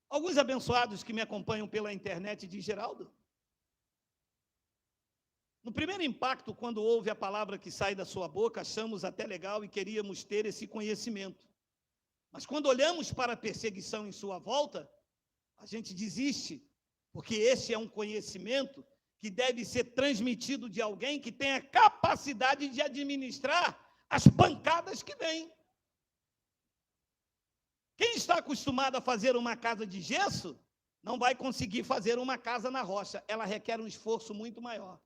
Alguns abençoados que me acompanham pela internet dizem, Geraldo, no primeiro impacto, quando ouve a palavra que sai da sua boca, achamos até legal e queríamos ter esse conhecimento. Mas quando olhamos para a perseguição em sua volta, a gente desiste, porque esse é um conhecimento que deve ser transmitido de alguém que tenha capacidade de administrar as pancadas que vêm. Quem está acostumado a fazer uma casa de gesso, não vai conseguir fazer uma casa na rocha. Ela requer um esforço muito maior.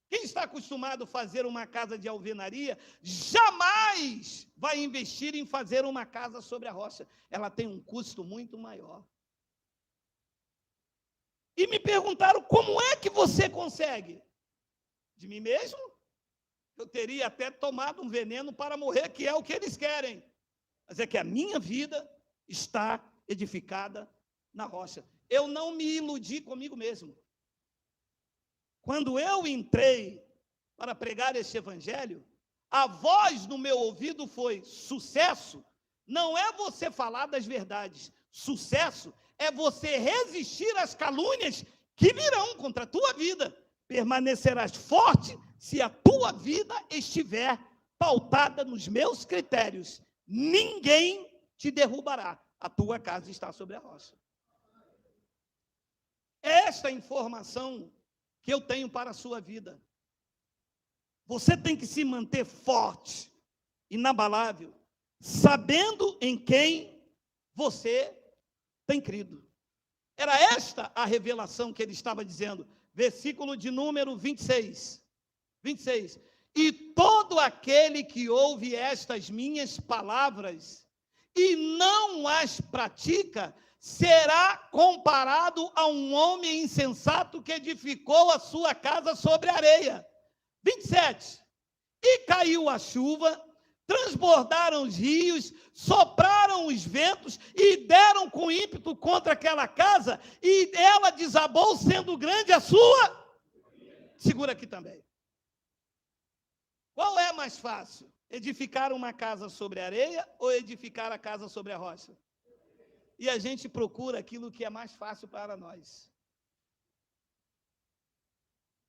Quem está acostumado a fazer uma casa de alvenaria, jamais vai investir em fazer uma casa sobre a rocha. Ela tem um custo muito maior. E me perguntaram, como é que você consegue? De mim mesmo? Eu teria até tomado um veneno para morrer, que é o que eles querem. Mas é que a minha vida está edificada na rocha. Eu não me iludi comigo mesmo. Quando eu entrei para pregar este evangelho, a voz no meu ouvido foi: sucesso não é você falar das verdades. Sucesso é você resistir às calúnias que virão contra a tua vida. Permanecerás forte se a tua vida estiver pautada nos meus critérios. Ninguém te derrubará. A tua casa está sobre a rocha. Esta informação que eu tenho para a sua vida. Você tem que se manter forte, inabalável, sabendo em quem você tem crido. Era esta a revelação que ele estava dizendo. Versículo de número 26. E todo aquele que ouve estas minhas palavras e não as pratica, será comparado a um homem insensato que edificou a sua casa sobre areia. 27. E caiu a chuva, transbordaram os rios, sopraram os ventos e deram com ímpeto contra aquela casa, e ela desabou, sendo grande a sua. Segura aqui também. Qual é mais fácil? Edificar uma casa sobre a areia ou edificar a casa sobre a rocha? E a gente procura aquilo que é mais fácil para nós.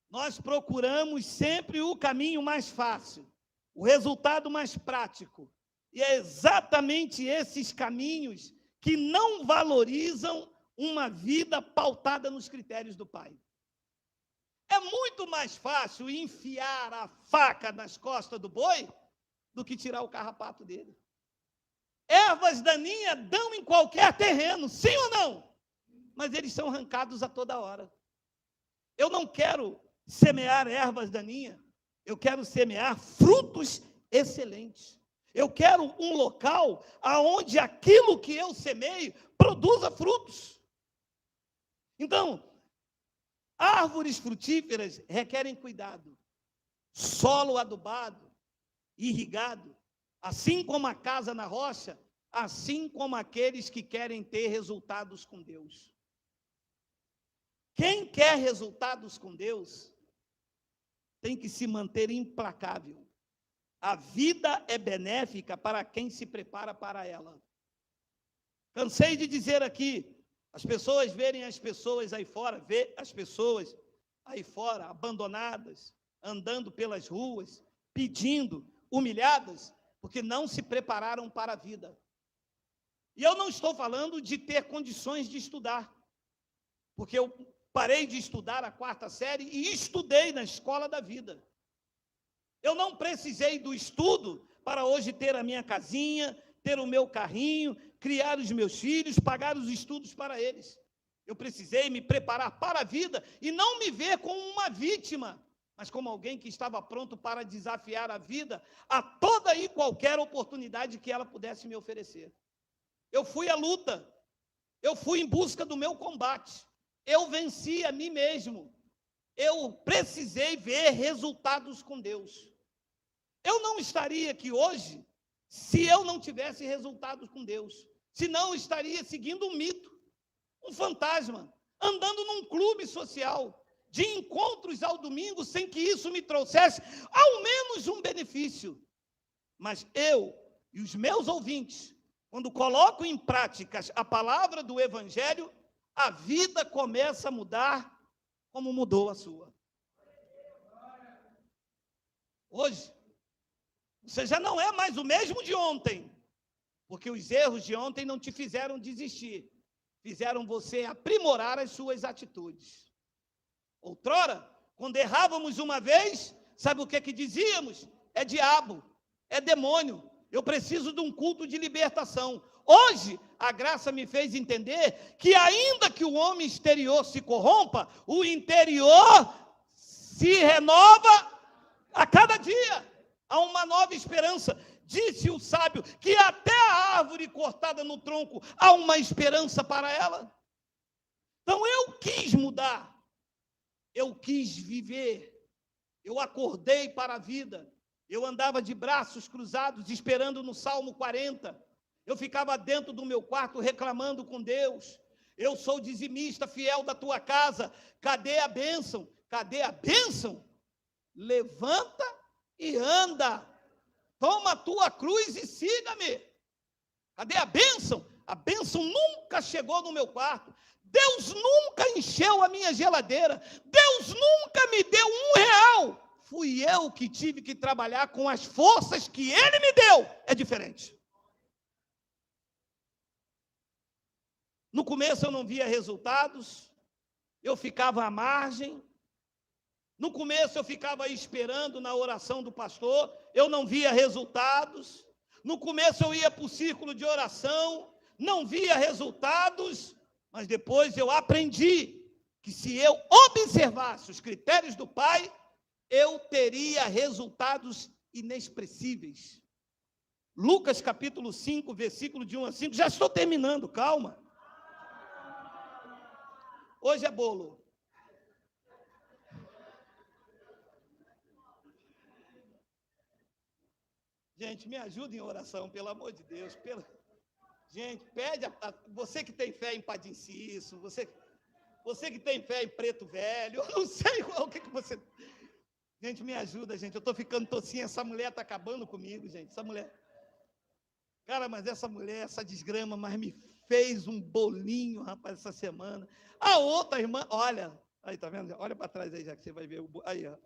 Nós procuramos sempre o caminho mais fácil, o resultado mais prático. E é exatamente esses caminhos que não valorizam uma vida pautada nos critérios do Pai. É muito mais fácil enfiar a faca nas costas do boi do que tirar o carrapato dele. Ervas daninhas dão em qualquer terreno, sim ou não? Mas eles são arrancados a toda hora. Eu não quero semear ervas daninhas, eu quero semear frutos excelentes. Eu quero um local onde aquilo que eu semeio produza frutos. Então, árvores frutíferas requerem cuidado. Solo adubado, irrigado, assim como a casa na rocha, assim como aqueles que querem ter resultados com Deus. Quem quer resultados com Deus tem que se manter implacável. A vida é benéfica para quem se prepara para ela. Cansei de dizer aqui, as pessoas verem as pessoas aí fora, ver as pessoas aí fora abandonadas, andando pelas ruas, pedindo, humilhadas, porque não se prepararam para a vida. E eu não estou falando de ter condições de estudar, porque eu parei de estudar a 4ª série e estudei na escola da vida. Eu não precisei do estudo para hoje ter a minha casinha, ter o meu carrinho, criar os meus filhos, pagar os estudos para eles. Eu precisei me preparar para a vida e não me ver como uma vítima, mas como alguém que estava pronto para desafiar a vida a toda e qualquer oportunidade que ela pudesse me oferecer. Eu fui à luta, eu fui em busca do meu combate, eu venci a mim mesmo, eu precisei ver resultados com Deus. Eu não estaria aqui hoje se eu não tivesse resultados com Deus, senão estaria seguindo um mito, um fantasma, andando num clube social, de encontros ao domingo, sem que isso me trouxesse ao menos um benefício. Mas eu e os meus ouvintes, quando colocam em prática a palavra do Evangelho, a vida começa a mudar como mudou a sua. Hoje, você já não é mais o mesmo de ontem, porque os erros de ontem não te fizeram desistir, fizeram você aprimorar as suas atitudes. Outrora, quando errávamos uma vez, sabe o que dizíamos? É diabo, é demônio, eu preciso de um culto de libertação. Hoje, a graça me fez entender que ainda que o homem exterior se corrompa, o interior se renova a cada dia. Há uma nova esperança. Disse o sábio que até a árvore cortada no tronco há uma esperança para ela. Então eu quis mudar. Eu quis viver. Eu acordei para a vida. Eu andava de braços cruzados, esperando no Salmo 40. Eu ficava dentro do meu quarto reclamando com Deus. Eu sou dizimista fiel da tua casa. Cadê a bênção? Cadê a bênção? Levanta e anda. Toma a tua cruz e siga-me. Cadê a bênção? A bênção nunca chegou no meu quarto. Deus nunca encheu a minha geladeira. Deus nunca me deu R$1. Fui eu que tive que trabalhar com as forças que Ele me deu. É diferente. No começo eu não via resultados. Eu ficava à margem. No começo eu ficava esperando na oração do pastor. Eu não via resultados. No começo eu ia para o círculo de oração. Não via resultados. Mas depois eu aprendi que se eu observasse os critérios do Pai, eu teria resultados inexpressíveis. Lucas capítulo 5, versículo de 1 a 5. Já estou terminando, calma. Hoje é bolo. Gente, me ajuda em oração, pelo amor de Deus. Gente, pede você que tem fé em Padinciço, você que tem fé em Preto Velho, eu não sei o que você... Gente, me ajuda, gente. Eu estou ficando tocinha. Essa mulher está acabando comigo, gente. Essa mulher. Cara, mas essa mulher, essa desgrama, mas me fez um bolinho, rapaz, essa semana. A outra irmã, olha. Aí, tá vendo? Olha para trás aí, já que você vai ver. Aí, ó.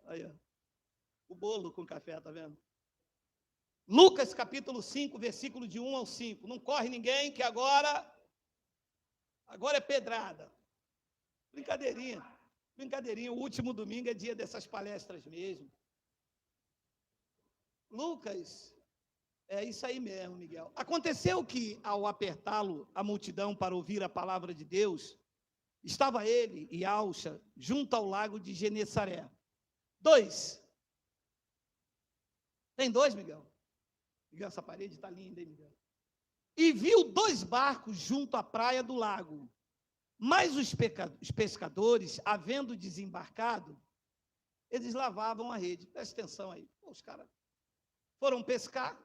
O bolo com café, tá vendo? Lucas, capítulo 5, versículo de 1 ao 5. Não corre ninguém, que agora é pedrada. Brincadeirinha. O último domingo é dia dessas palestras mesmo. Lucas, é isso aí mesmo, Miguel. Aconteceu que, ao apertá-lo a multidão para ouvir a palavra de Deus, estava ele e Alcha junto ao lago de Genesaré. 2. Tem 2, Miguel? Miguel, essa parede está linda, hein, Miguel? E viu 2 barcos junto à praia do lago. Mas os pescadores, havendo desembarcado, eles lavavam a rede. Presta atenção aí. Os caras foram pescar.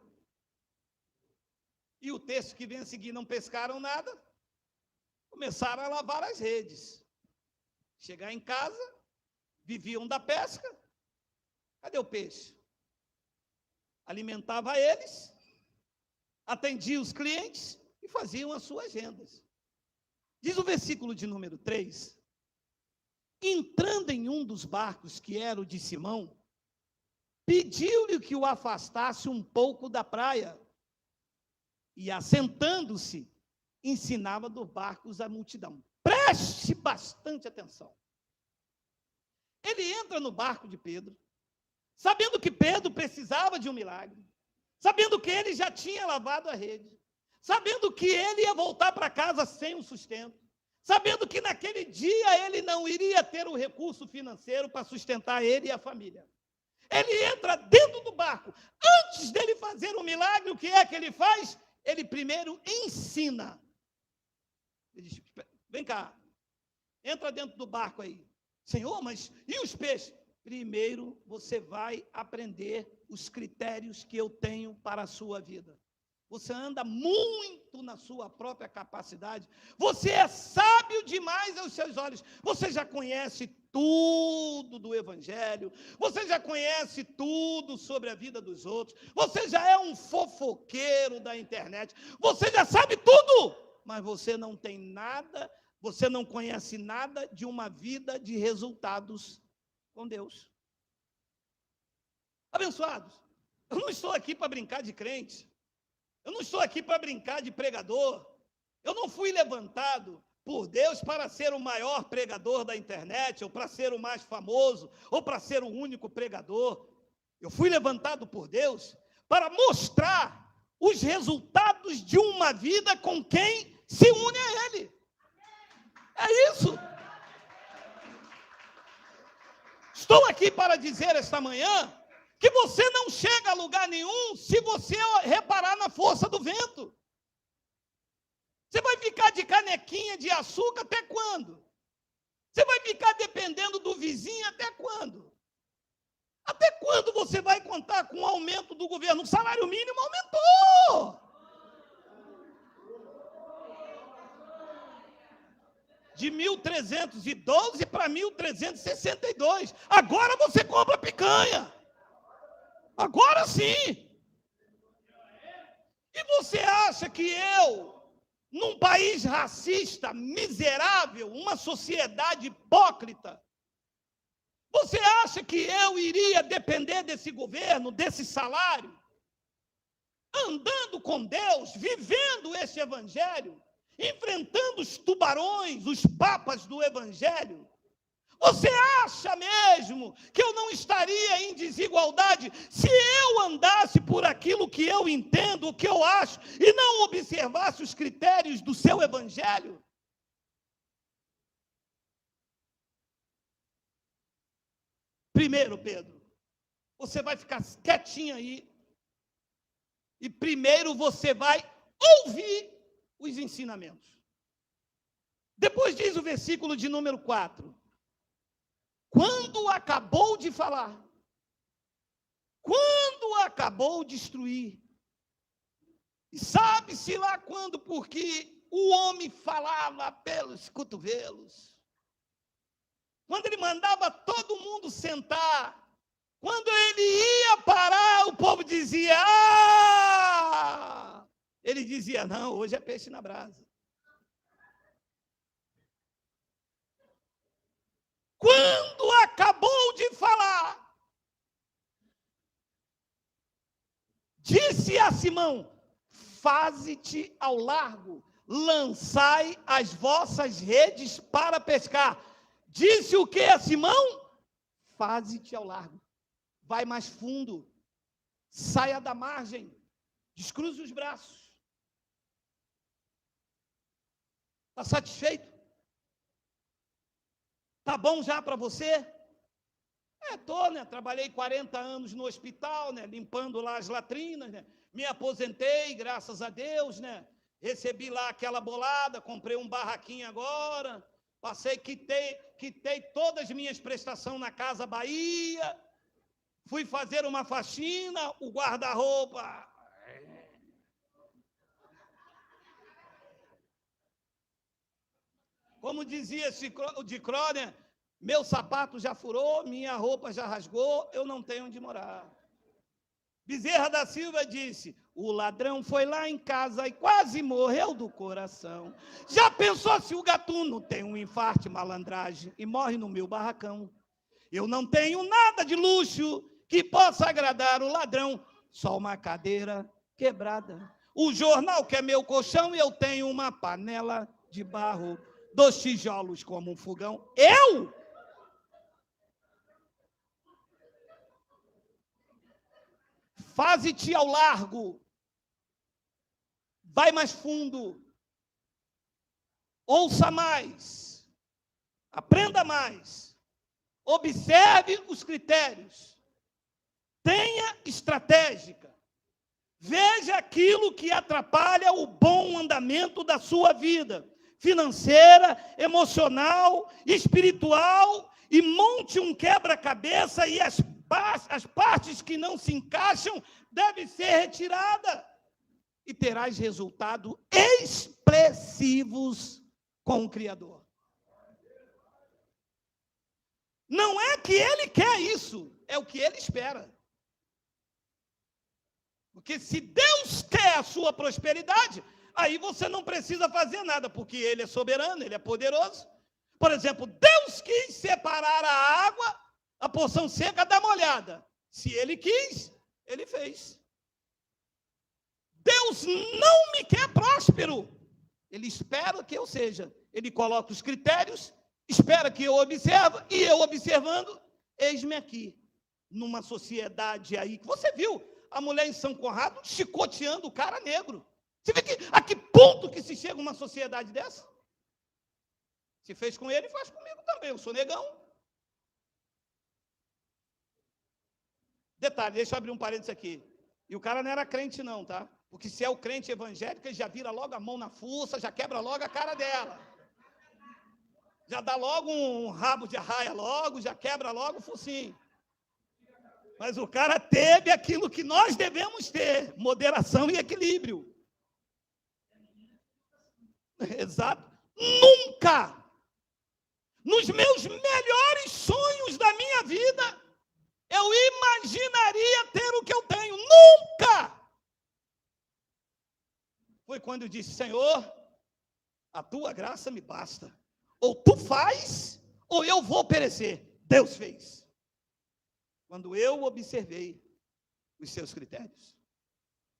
E o texto que vem a seguir, não pescaram nada. Começaram a lavar as redes. Chegar em casa, viviam da pesca. Cadê o peixe? Alimentava eles, atendia os clientes e faziam as suas rendas. Diz o versículo de número 3, entrando em um dos barcos, que era o de Simão, pediu-lhe que o afastasse um pouco da praia, e assentando-se, ensinava dos barcos a multidão. Preste bastante atenção. Ele entra no barco de Pedro, sabendo que Pedro precisava de um milagre, sabendo que ele já tinha lavado a rede, sabendo que ele ia voltar para casa sem o sustento, sabendo que naquele dia ele não iria ter o recurso financeiro para sustentar ele e a família. Ele entra dentro do barco. Antes dele fazer o milagre, o que é que ele faz? Ele primeiro ensina. Ele diz, vem cá, entra dentro do barco aí. Senhor, mas e os peixes? Primeiro você vai aprender os critérios que eu tenho para a sua vida. Você anda muito na sua própria capacidade. Você é sábio demais aos seus olhos. Você já conhece tudo do Evangelho. Você já conhece tudo sobre a vida dos outros. Você já é um fofoqueiro da internet. Você já sabe tudo. Mas você não tem nada, você não conhece nada de uma vida de resultados com Deus. Abençoados, eu não estou aqui para brincar de crente. Eu não estou aqui para brincar de pregador. Eu não fui levantado por Deus para ser o maior pregador da internet, ou para ser o mais famoso, ou para ser o único pregador. Eu fui levantado por Deus para mostrar os resultados de uma vida com quem se une a Ele. É isso. Estou aqui para dizer esta manhã que você não chega a lugar nenhum se você reparar na força do vento. Você vai ficar de canequinha de açúcar até quando? Você vai ficar dependendo do vizinho até quando? Até quando você vai contar com o aumento do governo? O salário mínimo aumentou. De 1.312 para 1.362. Agora você compra picanha. Agora sim. E você acha que eu, num país racista, miserável, uma sociedade hipócrita, você acha que eu iria depender desse governo, desse salário? Andando com Deus, vivendo esse evangelho, enfrentando os tubarões, os papas do evangelho. Você acha mesmo que eu não estaria em desigualdade se eu andasse por aquilo que eu entendo, o que eu acho, e não observasse os critérios do seu evangelho? Primeiro, Pedro, você vai ficar quietinho aí, e primeiro você vai ouvir os ensinamentos. Depois diz o versículo de número 4. Quando acabou de falar, quando acabou de instruir, e sabe-se lá quando, porque o homem falava pelos cotovelos, quando ele mandava todo mundo sentar, quando ele ia parar, o povo dizia, ah! Ele dizia, não, hoje é peixe na brasa. Quando acabou de falar, disse a Simão, faze-te ao largo, lançai as vossas redes para pescar. Disse o que a Simão? Faze-te ao largo, vai mais fundo, saia da margem, descruze os braços. Está satisfeito? Está bom já para você? Estou, né? Trabalhei 40 anos no hospital, né? Limpando lá as latrinas, né? Me aposentei, graças a Deus, né? Recebi lá aquela bolada, comprei um barraquinho agora, passei, quitei todas as minhas prestações na Casa Bahia, fui fazer uma faxina, o guarda-roupa... Como dizia o de Crônia, meu sapato já furou, minha roupa já rasgou, eu não tenho onde morar. Bezerra da Silva disse, o ladrão foi lá em casa e quase morreu do coração. Já pensou se o gatuno tem um infarto, malandragem, e morre no meu barracão? Eu não tenho nada de luxo que possa agradar o ladrão, só uma cadeira quebrada. O jornal que é meu colchão, eu tenho uma panela de barro, 2 tijolos como um fogão. Eu? Faze-te ao largo. Vai mais fundo. Ouça mais. Aprenda mais. Observe os critérios. Tenha estratégica. Veja aquilo que atrapalha o bom andamento da sua vida. Financeira, emocional, espiritual, e monte um quebra-cabeça e as partes que não se encaixam devem ser retiradas e terás resultados expressivos com o Criador. Não é que ele quer isso, é o que ele espera. Porque se Deus quer a sua prosperidade, aí você não precisa fazer nada, porque ele é soberano, ele é poderoso. Por exemplo, Deus quis separar a água, a porção seca da molhada. Se ele quis, ele fez. Deus não me quer próspero. Ele espera que eu seja. Ele coloca os critérios, espera que eu observe, e eu observando, eis-me aqui, numa sociedade aí, que você viu a mulher em São Conrado chicoteando o cara negro. Você vê a que ponto que se chega uma sociedade dessa? Se fez com ele, faz comigo também, eu sou negão. Detalhe, deixa eu abrir um parênteses aqui. E o cara não era crente não, tá? Porque se é o crente evangélico, ele já vira logo a mão na fuça, já quebra logo a cara dela. Já dá logo um rabo de arraia logo, já quebra logo o focinho. Mas o cara teve aquilo que nós devemos ter, moderação e equilíbrio. Exato. Nunca, nos meus melhores sonhos da minha vida, eu imaginaria ter o que eu tenho. Nunca! Foi quando eu disse, Senhor, a tua graça me basta. Ou tu faz, ou eu vou perecer. Deus fez. Quando eu observei os seus critérios.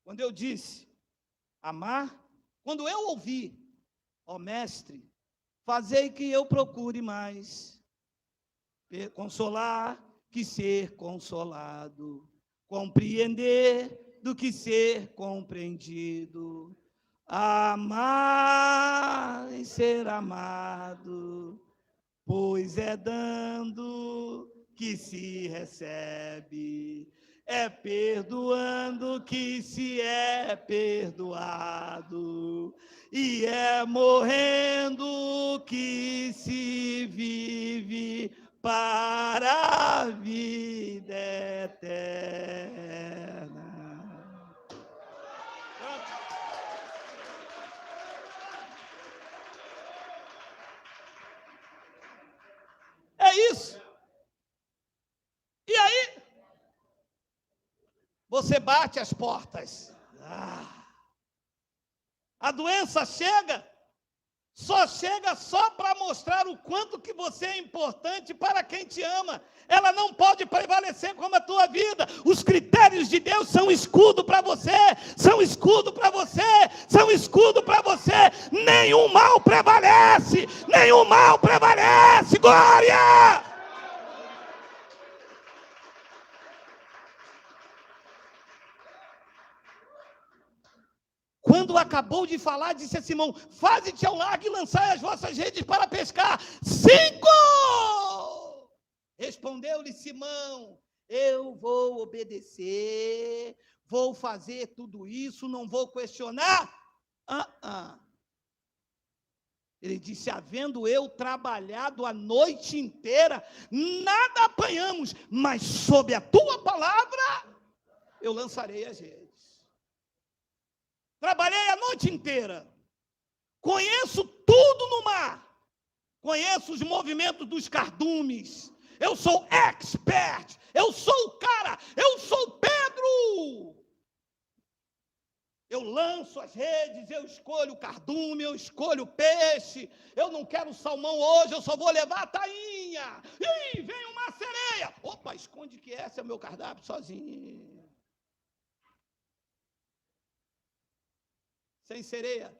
Quando eu disse, amar. Quando eu ouvi, ó mestre, fazei que eu procure mais. Consolar que ser consolado. Compreender do que ser compreendido. Amar e ser amado, pois é dando que se recebe, é perdoando que se é perdoado, e é morrendo que se vive para a vida eterna. É isso. E aí, você bate as portas. A doença chega, só para mostrar o quanto que você é importante para quem te ama. Ela não pode prevalecer como a tua vida. Os critérios de Deus são escudo para você, são escudo para você, são escudo para você. Nenhum mal prevalece, nenhum mal prevalece. Glória! Quando acabou de falar, disse a Simão, faze-te ao largo e lançai as vossas redes para pescar. 5! Respondeu-lhe Simão, eu vou obedecer, vou fazer tudo isso, não vou questionar. Ele disse, havendo eu trabalhado a noite inteira, nada apanhamos, mas sob a tua palavra, eu lançarei as redes. Trabalhei a noite inteira, conheço tudo no mar, conheço os movimentos dos cardumes, eu sou expert, eu sou o cara, eu sou Pedro. Eu lanço as redes, eu escolho o cardume, eu escolho o peixe, eu não quero salmão hoje, eu só vou levar a tainha. Ih, vem uma sereia. Opa, esconde que esse é o meu cardápio sozinho. Sem sereia,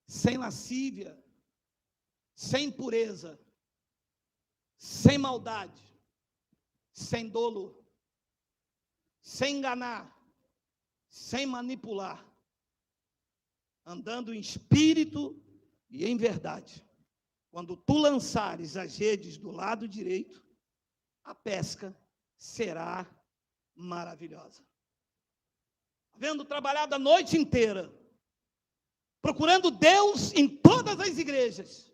sem lascívia, sem pureza, sem maldade, sem dolo, sem enganar, sem manipular, andando em espírito e em verdade. Quando tu lançares as redes do lado direito, a pesca será maravilhosa. Havendo trabalhado a noite inteira, procurando Deus em todas as igrejas,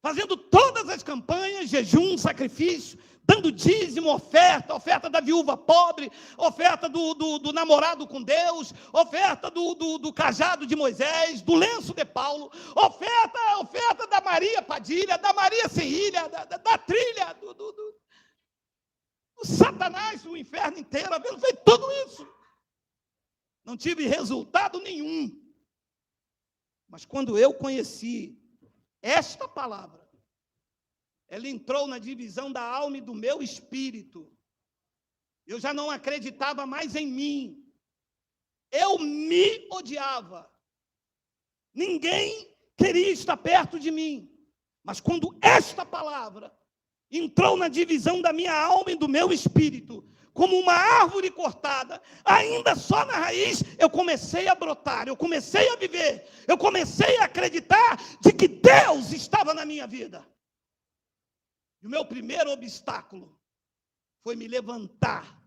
fazendo todas as campanhas, jejum, sacrifício, dando dízimo, oferta da viúva pobre, oferta do namorado com Deus, oferta do cajado de Moisés, do lenço de Paulo, oferta da Maria Padilha, da Maria Sem Ilha, da trilha, do Satanás, do inferno inteiro, havendo feito tudo isso. Não tive resultado nenhum. Mas quando eu conheci esta palavra, ela entrou na divisão da alma e do meu espírito. Eu já não acreditava mais em mim. Eu me odiava. Ninguém queria estar perto de mim. Mas quando esta palavra entrou na divisão da minha alma e do meu espírito, como uma árvore cortada, ainda só na raiz, eu comecei a brotar, eu comecei a viver, eu comecei a acreditar de que Deus estava na minha vida. E o meu primeiro obstáculo foi me levantar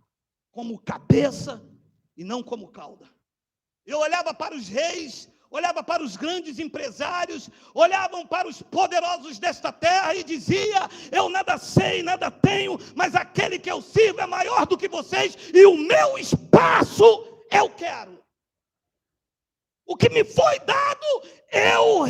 como cabeça e não como cauda. Eu olhava para os reis, olhava para os grandes empresários, olhavam para os poderosos desta terra e dizia: eu nada sei, nada tenho, mas aquele que eu sirvo é maior do que vocês e o meu espaço eu quero. O que me foi dado, eu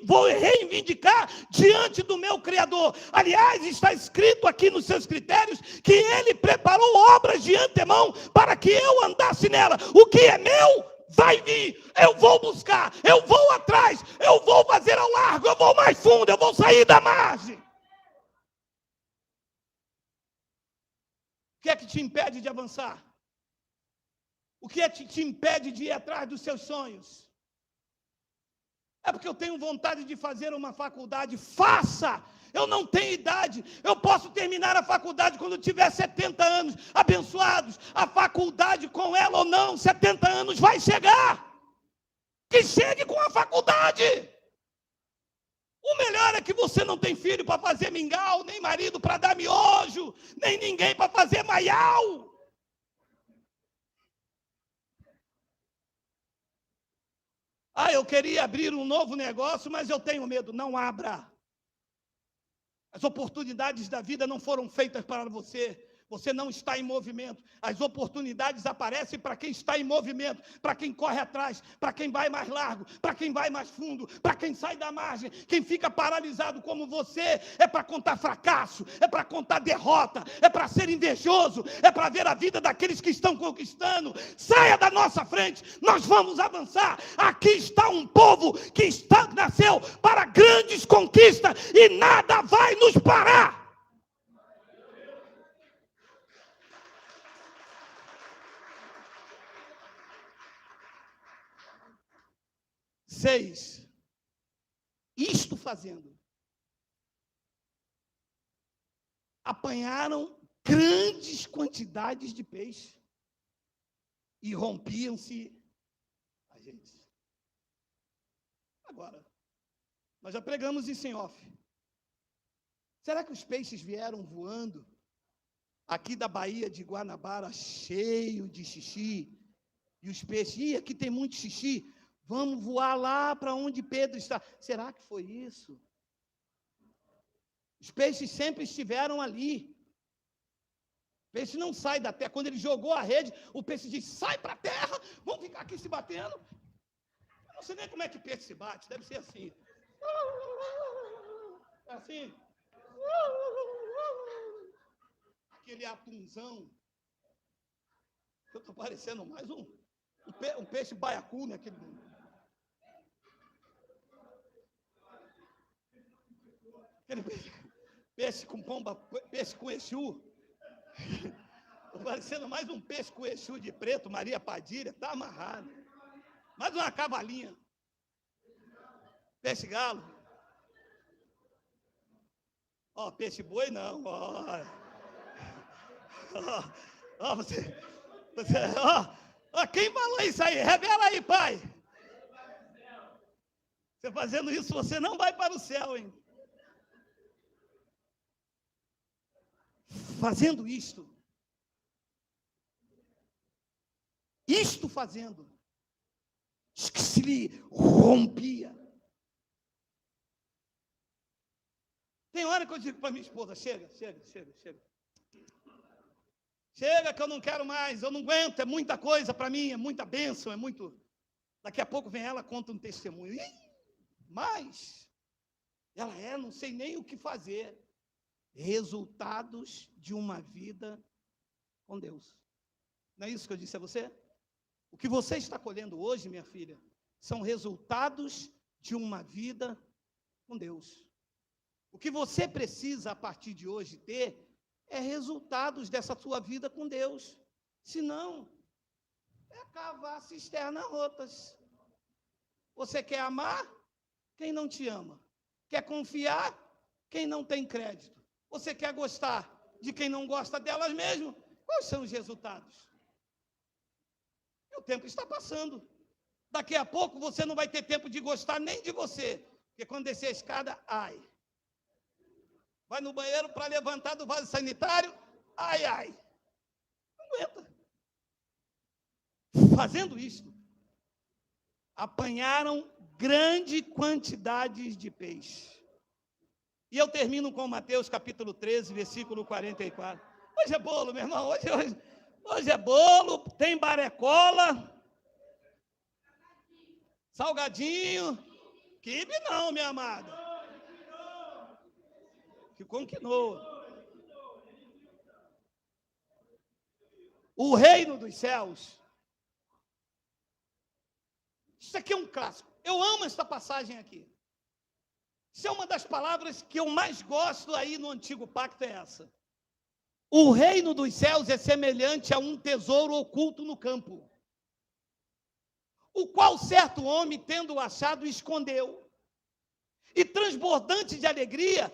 vou reivindicar diante do meu Criador. Aliás, está escrito aqui nos seus critérios que Ele preparou obras de antemão para que eu andasse nela. O que é meu, vai vir. Eu vou buscar, eu vou atrás, eu vou fazer ao largo, eu vou mais fundo, eu vou sair da margem. O que é que te impede de avançar? O que é que te impede de ir atrás dos seus sonhos? É porque eu tenho vontade de fazer uma faculdade. Faça! Eu não tenho idade. Eu posso terminar a faculdade quando tiver 70 anos. Abençoados, a faculdade com ela ou não, 70 anos vai chegar. Que chegue com a faculdade. O melhor é que você não tem filho para fazer mingau, nem marido para dar miojo, nem ninguém para fazer maiau. Eu queria abrir um novo negócio, mas eu tenho medo. Não abra. As oportunidades da vida não foram feitas para você. Você não está em movimento. As oportunidades aparecem para quem está em movimento, para quem corre atrás, para quem vai mais largo, para quem vai mais fundo, para quem sai da margem. Quem fica paralisado como você é para contar fracasso, é para contar derrota, é para ser invejoso, é para ver a vida daqueles que estão conquistando. Saia da nossa frente, nós vamos avançar. Aqui está um povo que nasceu para grandes conquistas e nada vai nos parar. Isto fazendo, apanharam grandes quantidades de peixe e rompiam-se a gente. Agora, nós já pregamos isso em off. Será que os peixes vieram voando aqui da Baía de Guanabara cheio de xixi? E os peixes, aqui tem muito xixi, vamos voar lá para onde Pedro está. Será que foi isso? Os peixes sempre estiveram ali. O peixe não sai da terra. Quando ele jogou a rede, o peixe diz: sai para a terra, vamos ficar aqui se batendo. Eu não sei nem como é que peixe se bate, deve ser assim. Assim. Aquele atunzão. Eu estou parecendo mais um peixe baiacu, né? Aquele peixe com pomba, peixe com Exu. Estou parecendo mais um peixe com Exu de preto, Maria Padilha, está amarrado. Mais uma cavalinha. Peixe galo. Peixe boi não. Quem falou isso aí? Revela aí, pai. Você fazendo isso, você não vai para o céu, hein? Fazendo isto fazendo, que se lhe rompia. Tem hora que eu digo para minha esposa: chega. Chega que eu não quero mais, eu não aguento, é muita coisa para mim, é muita bênção, é muito... Daqui a pouco vem ela, conta um testemunho. Mas ela não sei nem o que fazer. Resultados de uma vida com Deus. Não é isso que eu disse a você? O que você está colhendo hoje, minha filha, são resultados de uma vida com Deus. O que você precisa, a partir de hoje, ter é resultados dessa sua vida com Deus. Senão, é cavar cisternas rotas. Você quer amar quem não te ama. Quer confiar quem não tem crédito. Você quer gostar de quem não gosta delas mesmo? Quais são os resultados? O tempo está passando. Daqui a pouco você não vai ter tempo de gostar nem de você. Porque quando descer a escada, ai. Vai no banheiro para levantar do vaso sanitário, ai. aguenta. Fazendo isto, apanharam grande quantidade de peixe. E eu termino com Mateus capítulo 13, versículo 44. Hoje é bolo, meu irmão, hoje é bolo, tem barecola, salgadinho, quibe não, minha amada. Que com quinoa. O reino dos céus. Isso aqui é um clássico. Eu amo esta passagem aqui. Isso é uma das palavras que eu mais gosto aí no Antigo Pacto, é essa. O reino dos céus é semelhante a um tesouro oculto no campo, o qual certo homem, tendo achado, escondeu. E transbordante de alegria,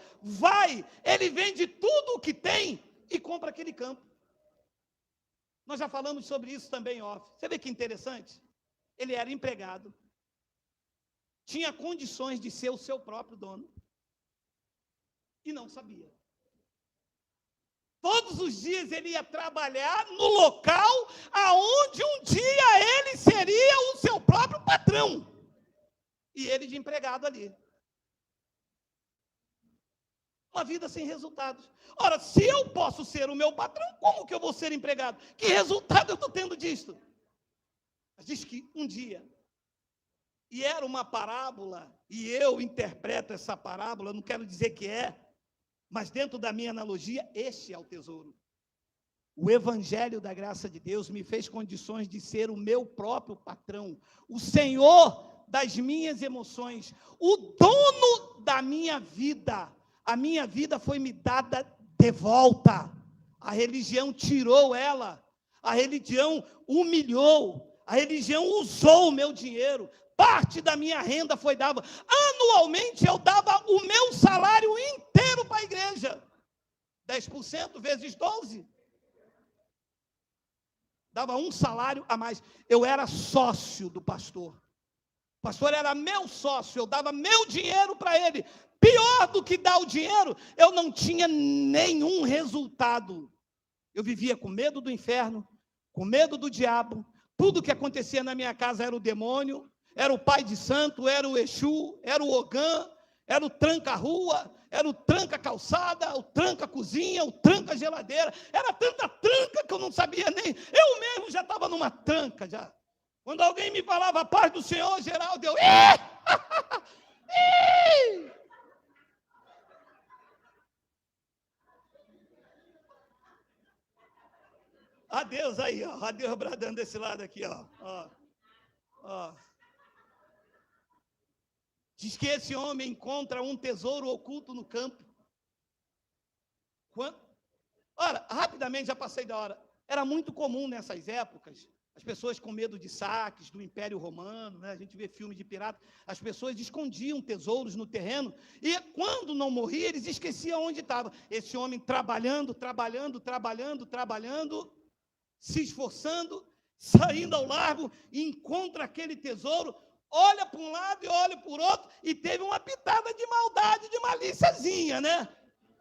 ele vende tudo o que tem e compra aquele campo. Nós já falamos sobre isso também, off. Você vê que interessante? Ele era empregado, tinha condições de ser o seu próprio dono, e não sabia. Todos os dias ele ia trabalhar no local aonde um dia ele seria o seu próprio patrão, e ele de empregado ali. Uma vida sem resultados. Ora, se eu posso ser o meu patrão, como que eu vou ser empregado? Que resultado eu estou tendo disto? Mas diz que um dia, e era uma parábola, e eu interpreto essa parábola, não quero dizer que é, mas dentro da minha analogia, este é o tesouro. O evangelho da graça de Deus me fez condições de ser o meu próprio patrão, o senhor das minhas emoções, o dono da minha vida. A minha vida foi me dada de volta. A religião tirou ela, a religião humilhou, a religião usou o meu dinheiro, parte da minha renda foi dada. Anualmente eu dava o meu salário inteiro para a igreja. 10% vezes 12. Dava um salário a mais. Eu era sócio do pastor. O pastor era meu sócio, eu dava meu dinheiro para ele. Pior do que dar o dinheiro, eu não tinha nenhum resultado. Eu vivia com medo do inferno, com medo do diabo. Tudo que acontecia na minha casa era o demônio, era o pai de santo, era o Exu, era o Ogã, era o tranca-rua, era o tranca-calçada, o tranca-cozinha, o tranca-geladeira. Era tanta tranca que eu não sabia nem. Eu mesmo já estava numa tranca já. Quando alguém me falava a paz do Senhor, Geraldo, eu... Adeus aí, ó. Adeus bradando desse lado aqui, ó. Diz que esse homem encontra um tesouro oculto no campo. Ora, rapidamente, já passei da hora. Era muito comum nessas épocas, as pessoas com medo de saques do Império Romano, né? A gente vê filme de pirata, as pessoas escondiam tesouros no terreno, e quando não morria, eles esqueciam onde estava. Esse homem trabalhando, se esforçando, saindo ao largo, encontra aquele tesouro, olha para um lado e olha para o outro, e teve uma pitada de maldade, de malíciazinha, né?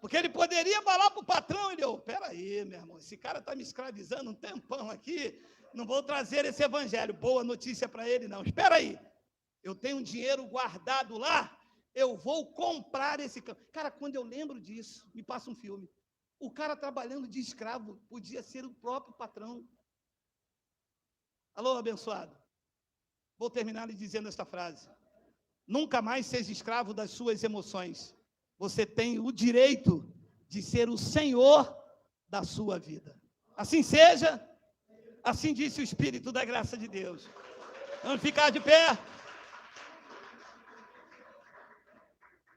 Porque ele poderia falar para o patrão, peraí, meu irmão, esse cara está me escravizando um tempão aqui, não vou trazer esse evangelho, boa notícia para ele não, espera aí, eu tenho um dinheiro guardado lá, eu vou comprar esse campo. Cara, quando eu lembro disso, me passa um filme. O cara trabalhando de escravo podia ser o próprio patrão. Alô, abençoado. Vou terminar lhe dizendo esta frase. Nunca mais seja escravo das suas emoções. Você tem o direito de ser o senhor da sua vida. Assim seja, assim disse o Espírito da graça de Deus. Vamos ficar de pé.